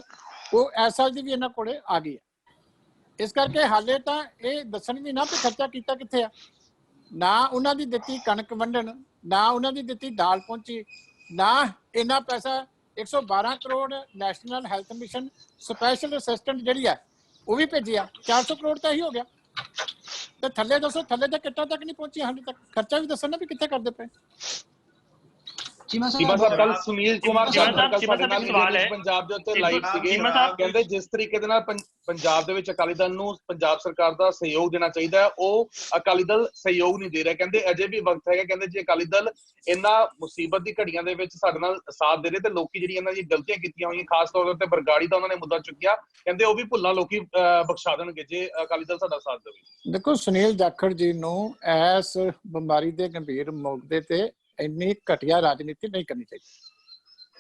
ਉਹ ਇਸ ਸਾਲ ਦੀ ਵੀ ਇਹਨਾਂ ਕੋਲੇ ਆ ਗਈ ਹੈ। ਇਸ ਕਰਕੇ ਹਾਲੇ ਤਾਂ ਇਹ ਦੱਸਣ ਵੀ ਨਾ ਵੀ ਖਰਚਾ ਕੀਤਾ ਕਿੱਥੇ ਆ। ਨਾ ਉਹਨਾਂ ਦੀ ਦਿੱਤੀ ਕਣਕ ਵੰਡਣ, ਨਾ ਉਹਨਾਂ ਦੀ ਦਿੱਤੀ ਦਾਲ ਪਹੁੰਚੀ, ਨਾ ਇੰਨਾ ਪੈਸਾ 112 crore national health mission special assistant ਜਿਹੜੀ ਆ ਉਹ ਵੀ ਭੇਜਿਆ। 400 ਕਰੋੜ ਤਾਂ ਹੀ ਹੋ ਗਿਆ। ਤੇ ਥੱਲੇ ਦੱਸੋ, ਥੱਲੇ ਤਾਂ ਕਿੱਟਾਂ ਤੱਕ ਨਹੀਂ ਪਹੁੰਚੀ ਹਾਲੇ ਤੱਕ। ਖਰਚਾ ਵੀ ਦੱਸੋ ਨਾ ਵੀ ਕਿੱਥੇ ਕਰਦੇ ਪਏ।
ਚੀਮਾ ਸਾਹਿਬ ਕੱਲ ਸੁਨੀਲ ਕੁਮਾਰ ਸਾਡੇ ਨਾਲ ਸਵਾਲ ਹੈ ਪੰਜਾਬ ਦੇ ਉੱਤੇ ਲਾਈਵ ਸੀਗੇ, ਕਹਿੰਦੇ ਜਿਸ ਤਰੀਕੇ ਦੇ ਨਾਲ ਪੰਜਾਬ ਦੇ ਵਿੱਚ ਅਕਾਲੀ ਦਲ ਨੂੰ ਪੰਜਾਬ ਸਰਕਾਰ ਦਾ ਸਹਿਯੋਗ ਦੇਣਾ ਚਾਹੀਦਾ ਹੈ ਉਹ ਅਕਾਲੀ ਦਲ ਸਹਿਯੋਗ ਨਹੀਂ ਦੇ ਰਿਹਾ। ਕਹਿੰਦੇ ਅਜੇ ਵੀ ਵਕਤ ਹੈਗਾ। ਕਹਿੰਦੇ ਜੇ ਅਕਾਲੀ ਦਲ ਇਹਨਾਂ ਮੁਸੀਬਤ ਦੀ ਘੜੀਆਂ ਦੇ ਵਿੱਚ ਸਾਡੇ ਨਾਲ ਸਾਥ ਦੇ ਰਹੇ ਤੇ ਲੋਕੀ ਜਿਹੜੀਆਂ ਇਹਨਾਂ ਦੀ ਗਲਤੀਆਂ ਕੀਤੀਆਂ ਹੋਈਆਂ, ਖਾਸ ਤੌਰ ਤੇ ਬਰਗਾੜੀ ਦਾ ਉਹਨਾਂ ਨੇ ਮੁੱਦਾ ਚੁੱਕਿਆ, ਕਹਿੰਦੇ ਉਹ ਵੀ ਭੁੱਲਾਂ ਲੋਕੀ ਬਖਸ਼ਾ ਦੇਣਗੇ ਜੇ ਅਕਾਲੀ ਦਲ ਸਾਡਾ ਸਾਥ ਦੇਵੇ।
ਦੇਖੋ ਸੁਨੀਲ ਜਾਖੜ ਜੀ ਨੂੰ ਇਸ ਬਿਮਾਰੀ ਦੇ ਗੰਭੀਰ ਮੌਕੇ ਤੇ ਇੰਨੀ ਘਟੀਆ ਰਾਜਨੀਤੀ ਨਹੀਂ ਕਰਨੀ ਚਾਹੀਦੀ।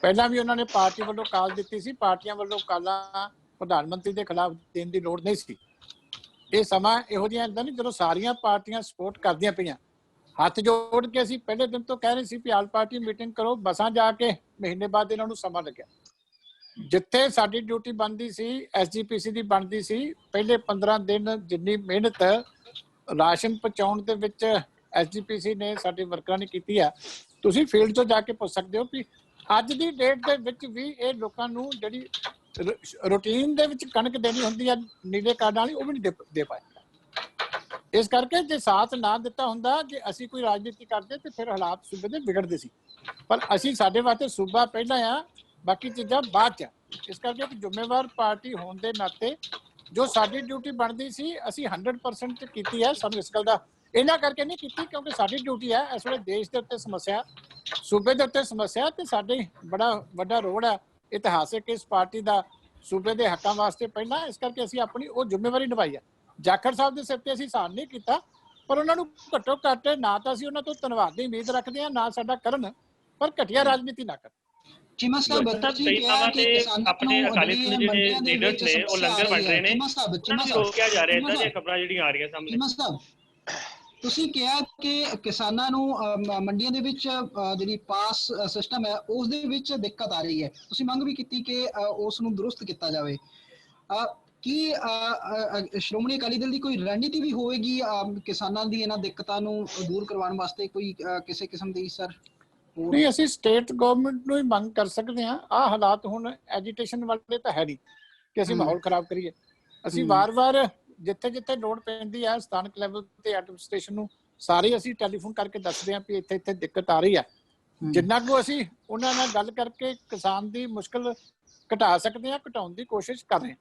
ਪਹਿਲਾਂ ਵੀ ਉਹਨਾਂ ਨੇ ਪਾਰਟੀ ਵੱਲੋਂ ਕਾਲ ਦਿੱਤੀ ਸੀ, ਪਾਰਟੀਆਂ ਵੱਲੋਂ ਕਾਲਾਂ ਪ੍ਰਧਾਨ ਮੰਤਰੀ ਦੇ ਖਿਲਾਫ ਦੇਣ ਦੀ ਲੋੜ ਨਹੀਂ ਸੀ। ਇਹ ਸਮਾਂ ਇਹੋ ਜਿਹਾ ਹੁੰਦਾ ਨਹੀਂ ਜਦੋਂ ਸਾਰੀਆਂ ਪਾਰਟੀਆਂ ਸਪੋਰਟ ਕਰਦੀਆਂ ਪਈਆਂ। ਹੱਥ ਜੋੜ ਕੇ ਅਸੀਂ ਪਹਿਲੇ ਦਿਨ ਤੋਂ ਕਹਿ ਰਹੇ ਸੀ ਵੀ ਆਲ ਪਾਰਟੀ ਮੀਟਿੰਗ ਕਰੋ, ਬਸਾਂ ਜਾ ਕੇ ਮਹੀਨੇ ਬਾਅਦ ਇਹਨਾਂ ਨੂੰ ਸਮਾਂ ਲੱਗਿਆ। ਜਿੱਥੇ ਸਾਡੀ ਡਿਊਟੀ ਬਣਦੀ ਸੀ, SGPC ਦੀ ਬਣਦੀ ਸੀ, ਪਹਿਲੇ 15 ਦਿਨ ਜਿੰਨੀ ਮਿਹਨਤ ਰਾਸ਼ਨ ਪਹੁੰਚਾਉਣ ਦੇ ਵਿੱਚ SGPC ਨੇ ਸਾਡੇ ਵਰਕਰਾਂ ਨੇ ਕੀਤੀ ਆ, ਤੁਸੀਂ ਫੀਲਡ ਤੋਂ ਜਾ ਕੇ ਪੁੱਛ ਸਕਦੇ ਹੋ ਵੀ ਅੱਜ ਦੀ ਡੇਟ ਦੇ ਵਿੱਚ ਵੀ ਇਹ ਲੋਕਾਂ ਨੂੰ ਜਿਹੜੀ ਰੂਟੀਨ ਦੇ ਵਿੱਚ ਕਣਕ ਦੇਣੀ ਹੁੰਦੀ ਆ ਨੀਲੇ ਕਾਰਡ ਵਾਲੀ ਉਹ ਵੀ ਨਹੀਂ ਦੇ ਪਾਏ। ਇਸ ਕਰਕੇ ਜੇ ਸਾਥ ਨਾ ਦਿੱਤਾ ਹੁੰਦਾ, ਜੇ ਅਸੀਂ ਕੋਈ ਰਾਜਨੀਤੀ ਕਰਦੇ ਤੇ ਫਿਰ ਹਾਲਾਤ ਸੂਬੇ ਦੇ ਵਿਗੜਦੇ ਸੀ। ਪਰ ਅਸੀਂ ਸਾਡੇ ਵਾਸਤੇ ਸੂਬਾ ਪਹਿਲਾਂ ਆ, ਬਾਕੀ ਚੀਜ਼ਾਂ ਬਾਅਦ ਚ। ਇਸ ਕਰਕੇ ਇੱਕ ਜ਼ਿੰਮੇਵਾਰ ਪਾਰਟੀ ਹੋਣ ਦੇ ਨਾਤੇ ਜੋ ਸਾਡੀ ਡਿਊਟੀ ਬਣਦੀ ਸੀ ਅਸੀਂ 100% ਕੀਤੀ ਹੈ। ਸਾਨੂੰ ਇਸ ਗੱਲ ਦਾ ਇਹਨਾਂ ਕਰਕੇ ਨਹੀਂ ਕੀਤੀ ਕਿਉਂਕਿ ਸਾਡੀ ਡਿਊਟੀ ਹੈ। ਇਸ ਵੇਲੇ ਦੇਸ਼ ਦੇ ਉੱਤੇ ਸਮੱਸਿਆ, ਸੂਬੇ ਦੇ ਉੱਤੇ ਸਮੱਸਿਆ ਤੇ ਸਾਡੇ ਬੜਾ ਵੱਡਾ ਰੋਲ ਹੈ ਇਤਿਹਾਸਿਕ ਇਸ ਪਾਰਟੀ ਦਾ ਸੂਬੇ ਦੇ ਹੱਕਾਂ ਵਾਸਤੇ ਪਹਿਲਾਂ। ਇਸ ਕਰਕੇ ਅਸੀਂ ਆਪਣੀ ਉਹ ਜ਼ਿੰਮੇਵਾਰੀ ਨਿਭਾਈ ਹੈ। ਜਾਖੜ ਸਾਹਿਬ ਦੇ ਸਿਰ ਤੇ ਅਸੀਂ ਸਾਨ ਨਹੀਂ ਕੀਤਾ, ਪਰ ਉਹਨਾਂ ਨੂੰ ਘੱਟੋ ਘੱਟ ਨਾ ਤਾਂ ਅਸੀਂ ਉਹਨਾਂ ਤੋਂ ਧੰਨਵਾਦ ਦੀ ਉਮੀਦ ਰੱਖਦੇ ਹਾਂ, ਨਾ ਸਾਡਾ ਕਰਨ, ਪਰ ਘਟੀਆ ਰਾਜਨੀਤੀ ਨਾ ਕਰਨ।
ਚੀਮਾ ਸਾਹਿਬ ਕਈ ਥਾਵਾਂ ਤੇ ਆਪਣੇ ਅਕਾਲੀ ਦਲ ਦੇ ਜਿਹੜੇ ਲੀਡਰਸ ਨੇ ਉਹ ਲੰਗਰ ਵੰਡ ਰਹੇ ਨੇ, ਉਹਨਾਂ ਨੂੰ ਰੋਕਿਆ ਜਾ ਰਿਹਾ। ਇਦਾਂ ਦੀਆਂ ਖਬਰਾਂ ਜਿਹੜੀਆਂ ਆ ਰਹੀਆਂ ਸਾਹਮਣੇ। ਚੀਮਾ ਸਾਹਿਬ ਤੁਸੀਂ ਕਿਹਾ ਕਿ ਕਿਸਾਨਾਂ ਨੂੰ ਮੰਡੀਆਂ ਦੇ ਵਿੱਚ ਜਿਹੜੀ ਪਾਸ ਸਿਸਟਮ ਹੈ ਉਸ ਦੇ ਵਿੱਚ ਦਿੱਕਤ ਆ ਰਹੀ ਹੈ, ਤੁਸੀਂ ਮੰਗ ਵੀ ਕੀਤੀ ਕਿ ਉਸ ਨੂੰ ਦਰੁਸਤ ਕੀਤਾ ਜਾਵੇ। ਕੀ ਸ਼੍ਰੋਮਣੀ ਅਕਾਲੀ ਦਲ ਦੀ ਕੋਈ ਰਣਨੀਤੀ ਵੀ ਹੋਵੇਗੀ ਕਿਸਾਨਾਂ ਦੀ ਇਹਨਾਂ ਦਿੱਕਤਾਂ ਨੂੰ ਦੂਰ ਕਰਵਾਉਣ ਵਾਸਤੇ, ਕੋਈ ਕਿਸੇ ਕਿਸਮ ਦੀ? ਸਰ
ਨਹੀਂ, ਅਸੀਂ ਸਟੇਟ ਗਵਰਨਮੈਂਟ ਨੂੰ ਹੀ ਮੰਗ ਕਰ ਸਕਦੇ ਹਾਂ। ਆਹ ਹਾਲਾਤ ਹੁਣ ਐਜੀਟੇਸ਼ਨ ਵਾਲੇ ਤਾਂ ਹੈ ਨਹੀਂ ਕਿ ਅਸੀਂ ਮਾਹੌਲ ਖਰਾਬ ਕਰੀਏ। ਅਸੀਂ ਵਾਰ-ਵਾਰ ਜਿੱਥੇ ਜਿੱਥੇ ਲੋੜ ਪੈਂਦੀ ਹੈ ਸਥਾਨਕ ਲੈਵਲ ਤੇ ਐਡਮਿਨਿਸਟ੍ਰੇਸ਼ਨ ਨੂੰ ਸਾਰੇ ਅਸੀਂ ਟੈਲੀਫੋਨ ਕਰਕੇ ਦੱਸਦੇ ਹਾਂ ਵੀ ਇੱਥੇ ਇੱਥੇ ਦਿੱਕਤ ਆ ਰਹੀ ਹੈ। ਜਿੰਨਾ ਕੁ ਅਸੀਂ ਉਹਨਾਂ ਨਾਲ ਗੱਲ ਕਰਕੇ ਕਿਸਾਨ ਦੀ ਮੁਸ਼ਕਲ ਘਟਾ ਸਕਦੇ ਹਾਂ, ਘਟਾਉਣ ਦੀ ਕੋਸ਼ਿਸ਼ ਕਰ ਰਹੇ ਹਾਂ।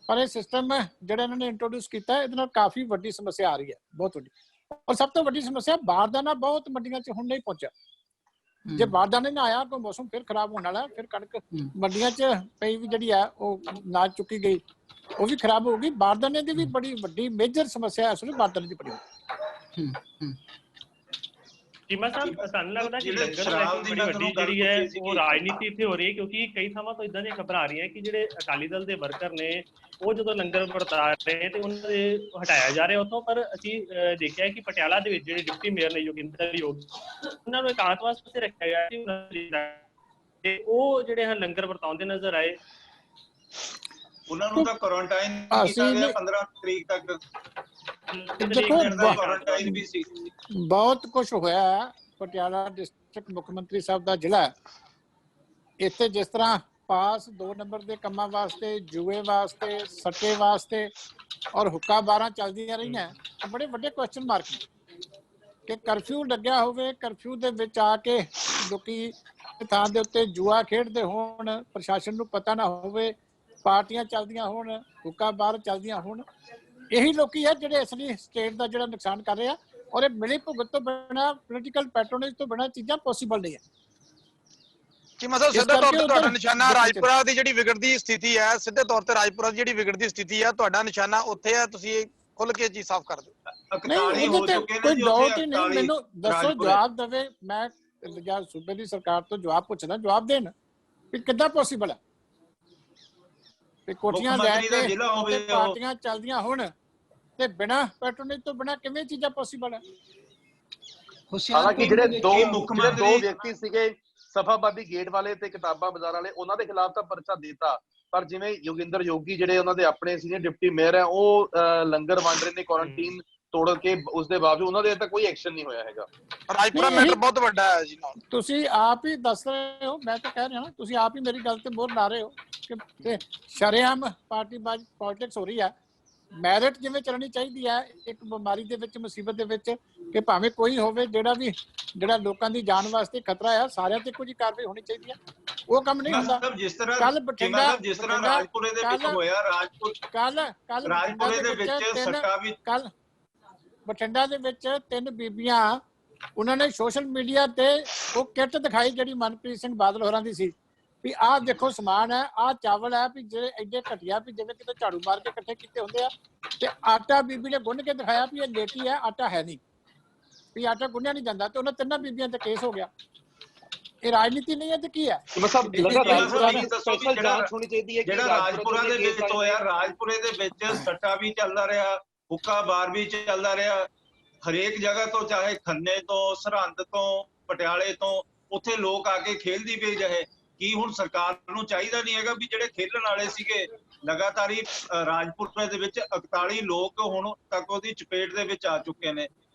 ਪਰ ਇਹ ਸਿਸਟਮ ਜਿਹੜਾ ਇਹਨਾਂ ਨੇ ਇੰਟਰੋਡਿਊਸ ਕੀਤਾ ਇਹਦੇ ਨਾਲ ਕਾਫੀ ਵੱਡੀ ਸਮੱਸਿਆ ਆ ਰਹੀ ਹੈ, ਬਹੁਤ ਵੱਡੀ। ਔਰ ਸਭ ਤੋਂ ਵੱਡੀ ਸਮੱਸਿਆ ਬਾਰਦਾਨਾ ਬਹੁਤ ਮੰਡੀਆਂ 'ਚ ਹੁਣ ਨਹੀਂ ਪਹੁੰਚਿਆ। ਜੇ ਬਾਰਦਾਨੇ ਨਾ ਆਇਆ ਤਾਂ ਮੌਸਮ ਫਿਰ ਖਰਾਬ ਹੋਣ ਵਾਲਾ, ਫਿਰ ਕਣਕ ਮੰਡੀਆਂ 'ਚ ਪਈ ਵੀ ਜਿਹੜੀ ਆ ਉਹ ਨਾ ਚੁੱਕੀ ਗਈ ਉਹ ਵੀ ਖਰਾਬ ਹੋ ਗਈ। ਬਾਰਦਾਨੇ ਦੀ ਵੀ ਬੜੀ ਵੱਡੀ ਮੇਜਰ ਸਮੱਸਿਆ ਇਸ ਵੇਲੇ ਬਾਰਦਾਨੇ ਦੀ ਪੜੀ।
ਚੀਮਾ ਸਾਹਿਬ ਸਾਨੂੰ ਲੱਗਦਾ ਕਿ ਲੰਗਰ ਬੜੀ ਵੱਡੀ ਜਿਹੜੀ ਹੈ ਉਹ ਰਾਜਨੀਤੀ ਇੱਥੇ ਹੋ ਰਹੀ ਹੈ, ਕਿਉਂਕਿ ਕਈ ਥਾਵਾਂ ਤੋਂ ਇਦਾਂ ਦੀਆਂ ਖਬਰਾਂ ਆ ਰਹੀਆਂ ਕਿ ਜਿਹੜੇ ਅਕਾਲੀ ਦਲ ਦੇ ਵਰਕਰ ਨੇ ਉਹ ਜਦੋਂ ਲੰਗਰ ਵਰਤਾ ਰਹੇ ਤੇ ਉਹਨਾਂ ਦੇ ਹਟਾਇਆ ਜਾ ਰਿਹਾ ਉੱਥੋਂ। ਪਰ ਅਸੀਂ ਦੇਖਿਆ ਕਿ ਪਟਿਆਲਾ ਦੇ ਵਿੱਚ ਜਿਹੜੇ ਡਿਪਟੀ ਮੇਅਰ ਨੇ ਯੋਗਿੰਦਰ ਯੋਗ, ਉਹਨਾਂ ਨੂੰ ਇਕਾਂਤ ਵਾਸਤੇ ਰੱਖਿਆ ਗਿਆ ਸੀ ਤੇ ਉਹ ਜਿਹੜੇ ਹਨ ਲੰਗਰ ਵਰਤਾਉਂਦੇ ਨਜ਼ਰ ਆਏ।
ਉਹਨਾਂ ਨੂੰ ਤਾਂ ਕੁਆਰੰਟਾਈਨ ਕੀਤਾ ਗਿਆ 15 ਤਰੀਕ ਤੱਕ।
ਬਹੁਤ ਕੁਝ ਹੋਇਆ। ਪਟਿਆਲਾ ਡਿਸਟ੍ਰਿਕਟ ਮੁੱਖ ਮੰਤਰੀ ਸਾਹਿਬ ਦਾ ਜ਼ਿਲ੍ਹਾ, ਇੱਥੇ ਜਿਸ ਤਰ੍ਹਾਂ ਪਾਸ 2 ਨੰਬਰ ਦੇ ਕੰਮਾਂ ਵਾਸਤੇ, ਜੂਏ ਵਾਸਤੇ, ਸੱਟੇ ਵਾਸਤੇ ਔਰ ਹੁੱਕਾ ਬਾਰਾਂ ਚੱਲਦੀਆਂ ਰਹੀਆਂ, ਬੜੇ ਵੱਡੇ ਕੁਐਸਚਨ ਮਾਰਕ ਨੇ ਕਿ ਕਰਫਿਊ ਲੱਗਿਆ ਹੋਵੇ, ਕਰਫਿਊ ਦੇ ਵਿੱਚ ਆ ਕੇ ਲੋਕੀ ਥਾਂ ਦੇ ਉੱਤੇ ਜੂਆ ਖੇਡਦੇ ਹੋਣ, ਪ੍ਰਸ਼ਾਸਨ ਨੂੰ ਪਤਾ ਨਾ ਹੋਵੇ, ਪਾਰਟੀਆਂ ਚੱਲਦੀਆਂ ਹੋਣ, ਹੁੱਕਾ ਬਾਰ ਚੱਲਦੀਆਂ ਹੋਣ। ਇਹੀ ਲੋਕੀ ਆ ਜਿਹੜੇ ਅਸਲੀ ਸਟੇਟ ਦਾ ਜਿਹੜਾ ਨੁਕਸਾਨ ਕਰ ਰਹੇ ਆ। ਔਰ ਇਹ ਮਿਲੀ ਭੁਗਤ ਤੋਂ ਬਿਨਾਂ, ਪੋਲੀਟੀਕਲ ਪੈਟਰੋਨੇਜ ਤੋਂ ਬਿਨਾਂ ਚੀਜ਼ਾਂ ਪੋਸੀਬਲ ਨਹੀਂ ਹੈ।
ਕਿ ਮਤਲਬ ਸਿੱਧੇ ਤੌਰ ਤੇ ਤੁਹਾਡਾ ਨਿਸ਼ਾਨਾ ਰਾਜਪੁਰਾ ਦੀ ਜਿਹੜੀ ਵਿਗੜਦੀ ਸਥਿਤੀ ਹੈ, ਸਿੱਧੇ ਤੌਰ ਤੇ ਰਾਜਪੁਰਾ ਦੀ ਜਿਹੜੀ ਵਿਗੜਦੀ ਸਥਿਤੀ ਹੈ, ਤੁਹਾਡਾ ਨਿਸ਼ਾਨਾ ਉੱਥੇ ਹੈ। ਤੁਸੀਂ ਖੁੱਲ ਕੇ ਚੀਜ਼ ਸਾਫ਼ ਕਰ ਦਿਓ।
ਕੋਈ ਡਾਊਟ ਹੀ ਨਹੀਂ। ਮੈਨੂੰ ਦੱਸੋ, ਜਵਾਬ ਦੇਵੇ। ਮੈਂ ਸੂਬੇ ਦੀ ਸਰਕਾਰ ਤੋਂ ਜਵਾਬ ਪੁੱਛਦਾ, ਜਵਾਬ ਦੇਣ ਵੀ ਕਿੱਦਾਂ ਪੋਸੀਬਲ ਹੈ ਕਿ ਕੋਠੀਆਂ ਲੈ ਕੇ ਪਾਰਟੀਆਂ ਚੱਲਦੀਆਂ ਹੋਣ ਤੇ ਬਿਨਾਂ ਪੈਟਰੋਨੇਜ ਤੋਂ ਬਿਨਾਂ ਕਿਵੇਂ ਚੀਜ਼ਾਂ ਪੋਸੀਬਲ ਹੈ?
ਹਾਲਾਂਕਿ ਜਿਹੜੇ ਦੋ ਵਿਅਕਤੀ ਸੀਗੇ ਸਫਾਬਾਦੀ ਗੇਟ ਵਾਲੇ ਤੇ ਕਿਤਾਬਾਂ ਬਾਜ਼ਾਰ ਵਾਲੇ, ਉਹਨਾਂ ਦੇ ਖਿਲਾਫ ਤਾਂ ਪਰਚਾ ਦਿੱਤਾ, ਪਰ ਜਿਵੇਂ ਯੋਗਿੰਦਰ ਯੋਗੀ ਜਿਹੜੇ ਉਹਨਾਂ ਦੇ ਆਪਣੇ ਸੀਨੀਅਰ ਡਿਪਟੀ ਮੇਅਰ ਹੈ, ਉਹ ਲੰਗਰ ਵੰਡ ਰਹੇ ਨੇ ਕੁਆਰੰਟੀਨ ਤੋੜ ਕੇ, ਉਸ ਦੇ ਬਾਵਜੂਦ ਉਹਨਾਂ ਦੇ ਤੱਕ ਕੋਈ ਐਕਸ਼ਨ ਨਹੀਂ ਹੋਇਆ ਹੈਗਾ।
ਰਾਜਪੁਰਾ ਮੈਟਰ ਬਹੁਤ ਵੱਡਾ ਹੈ ਜੀ।
ਤੁਸੀਂ ਆਪ ਹੀ ਦੱਸ ਰਹੇ ਹੋ, ਮੈਂ ਤਾਂ ਕਹਿ ਰਿਹਾ ਨਾ, ਤੁਸੀਂ ਆਪ ਹੀ ਮੇਰੀ ਗੱਲ ਤੇ ਮੋਹਰ ਲਾ ਰਹੇ ਹੋ ਕਿ ਸ਼ਰੇਆਮ ਪਾਰਟੀਬਾਜ਼ ਪੋਲਿਟਿਕਸ ਹੋ ਰਹੀ ਹੈ। ਮੈਰਿਟ ਜਿਵੇਂ ਚੱਲਣੀ ਚਾਹੀਦੀ ਹੈ ਇੱਕ ਬਿਮਾਰੀ ਦੇ ਵਿੱਚ, ਮੁਸੀਬਤ ਦੇ ਵਿੱਚ, ਕਿ ਭਾਵੇਂ ਕੋਈ ਹੋਵੇ ਜਿਹੜਾ ਲੋਕਾਂ ਦੀ ਜਾਨ ਵਾਸਤੇ ਖਤਰਾ ਹੈ, ਸਾਰਿਆਂ ਤੇ ਕੁਝ ਕਾਰਵਾਈ ਹੋਣੀ ਚਾਹੀਦੀ ਹੈ। ਉਹ ਕੰਮ ਨਹੀਂ ਹੁੰਦਾ।
ਜਿਸ ਤਰ੍ਹਾਂ
ਕੱਲ ਬਠਿੰਡਾ,
ਜਿਸ ਤਰ੍ਹਾਂ ਰਾਜਪੁਰੇ ਦੇ ਵਿੱਚ ਹੋਇਆ, ਰਾਜਪੁਰੇ ਦੇ ਵਿੱਚ ਸੱਟਾ ਵੀ,
ਕੱਲ ਬਠਿੰਡਾ ਦੇ ਵਿੱਚ 3 ਬੀਬੀਆਂ, ਉਹਨਾਂ ਨੇ ਸੋਸ਼ਲ ਮੀਡੀਆ ਤੇ ਉਹ ਕਿੱਟ ਦਿਖਾਈ ਜਿਹੜੀ ਮਨਪ੍ਰੀਤ ਸਿੰਘ ਬਾਦਲ ਹੋਰਾਂ ਦੀ ਸੀ, ਵੀ ਆਹ ਦੇਖੋ ਸਮਾਨ ਹੈ, ਆਹ ਚਾਵਲ ਹੈ, ਵੀ ਜਿਹੜੇ ਐਡੇ ਘਟੀਆ ਵੀ ਜਿਵੇਂ ਕਿਤੇ ਝਾੜੂ ਮਾਰ ਕੇ ਇਕੱਠੇ ਕੀਤੇ ਹੁੰਦੇ ਆ, ਤੇ ਆਟਾ ਬੀਬੀ ਨੇ ਗੁੰਨ ਕੇ ਦਿਖਾਇਆ ਵੀ ਇਹ ਲੇਟੀ ਹੈ, ਆਟਾ ਹੈ ਨਹੀਂ, ਵੀ ਆਟਾ ਗੁੰਨਿਆ ਨਹੀਂ ਜਾਂਦਾ, ਤੇ ਉਹਨਾਂ 3 ਬੀਬੀਆਂ ਤੇ ਕੇਸ ਹੋ ਗਿਆ। ਇਹ ਰਾਜਨੀਤੀ ਨਹੀਂ ਹੈ ਤੇ ਕੀ ਹੈ?
ਜਿਹੜਾ ਰਾਜਪੁਰਾ ਦੇ ਵਿੱਚ ਹੋਇਆ, ਰਾਜਪੁਰੇ ਦੇ ਵਿੱਚ ਸੱਟਾ ਵੀ ਚੱਲਦਾ ਰਿਹਾ, ਹੁੱਕਾ ਬਾਰ ਵੀ ਚੱਲਦਾ ਰਿਹਾ, ਹਰੇਕ ਜਗ੍ਹਾ ਤੋਂ, ਚਾਹੇ ਖੰਨੇ ਤੋਂ, ਸਰਹੰਦ ਤੋਂ, ਪਟਿਆਲੇ ਤੋਂ, ਉੱਥੇ ਲੋਕ ਆ ਕੇ ਖੇਲਦੀ ਪਈ ਰਹੇ। ਕੀ ਹੁਣ ਸਰਕਾਰ ਨੂੰ ਚਾਹੀਦਾ ਨਹੀਂ ਹੈਗਾ ਵੀ ਜਿਹੜੇ ਖੇਲਣ ਵਾਲੇ ਸੀਗੇ, ਲਗਾਤਾਰ ਹੀ ਰਾਜਪੁਰੇ ਦੇ ਵਿੱਚ 41 ਲੋਕ ਹੁਣ ਤੱਕ ਉਹਦੀ ਚਪੇਟ ਦੇ ਵਿੱਚ ਆ ਚੁੱਕੇ ਨੇ।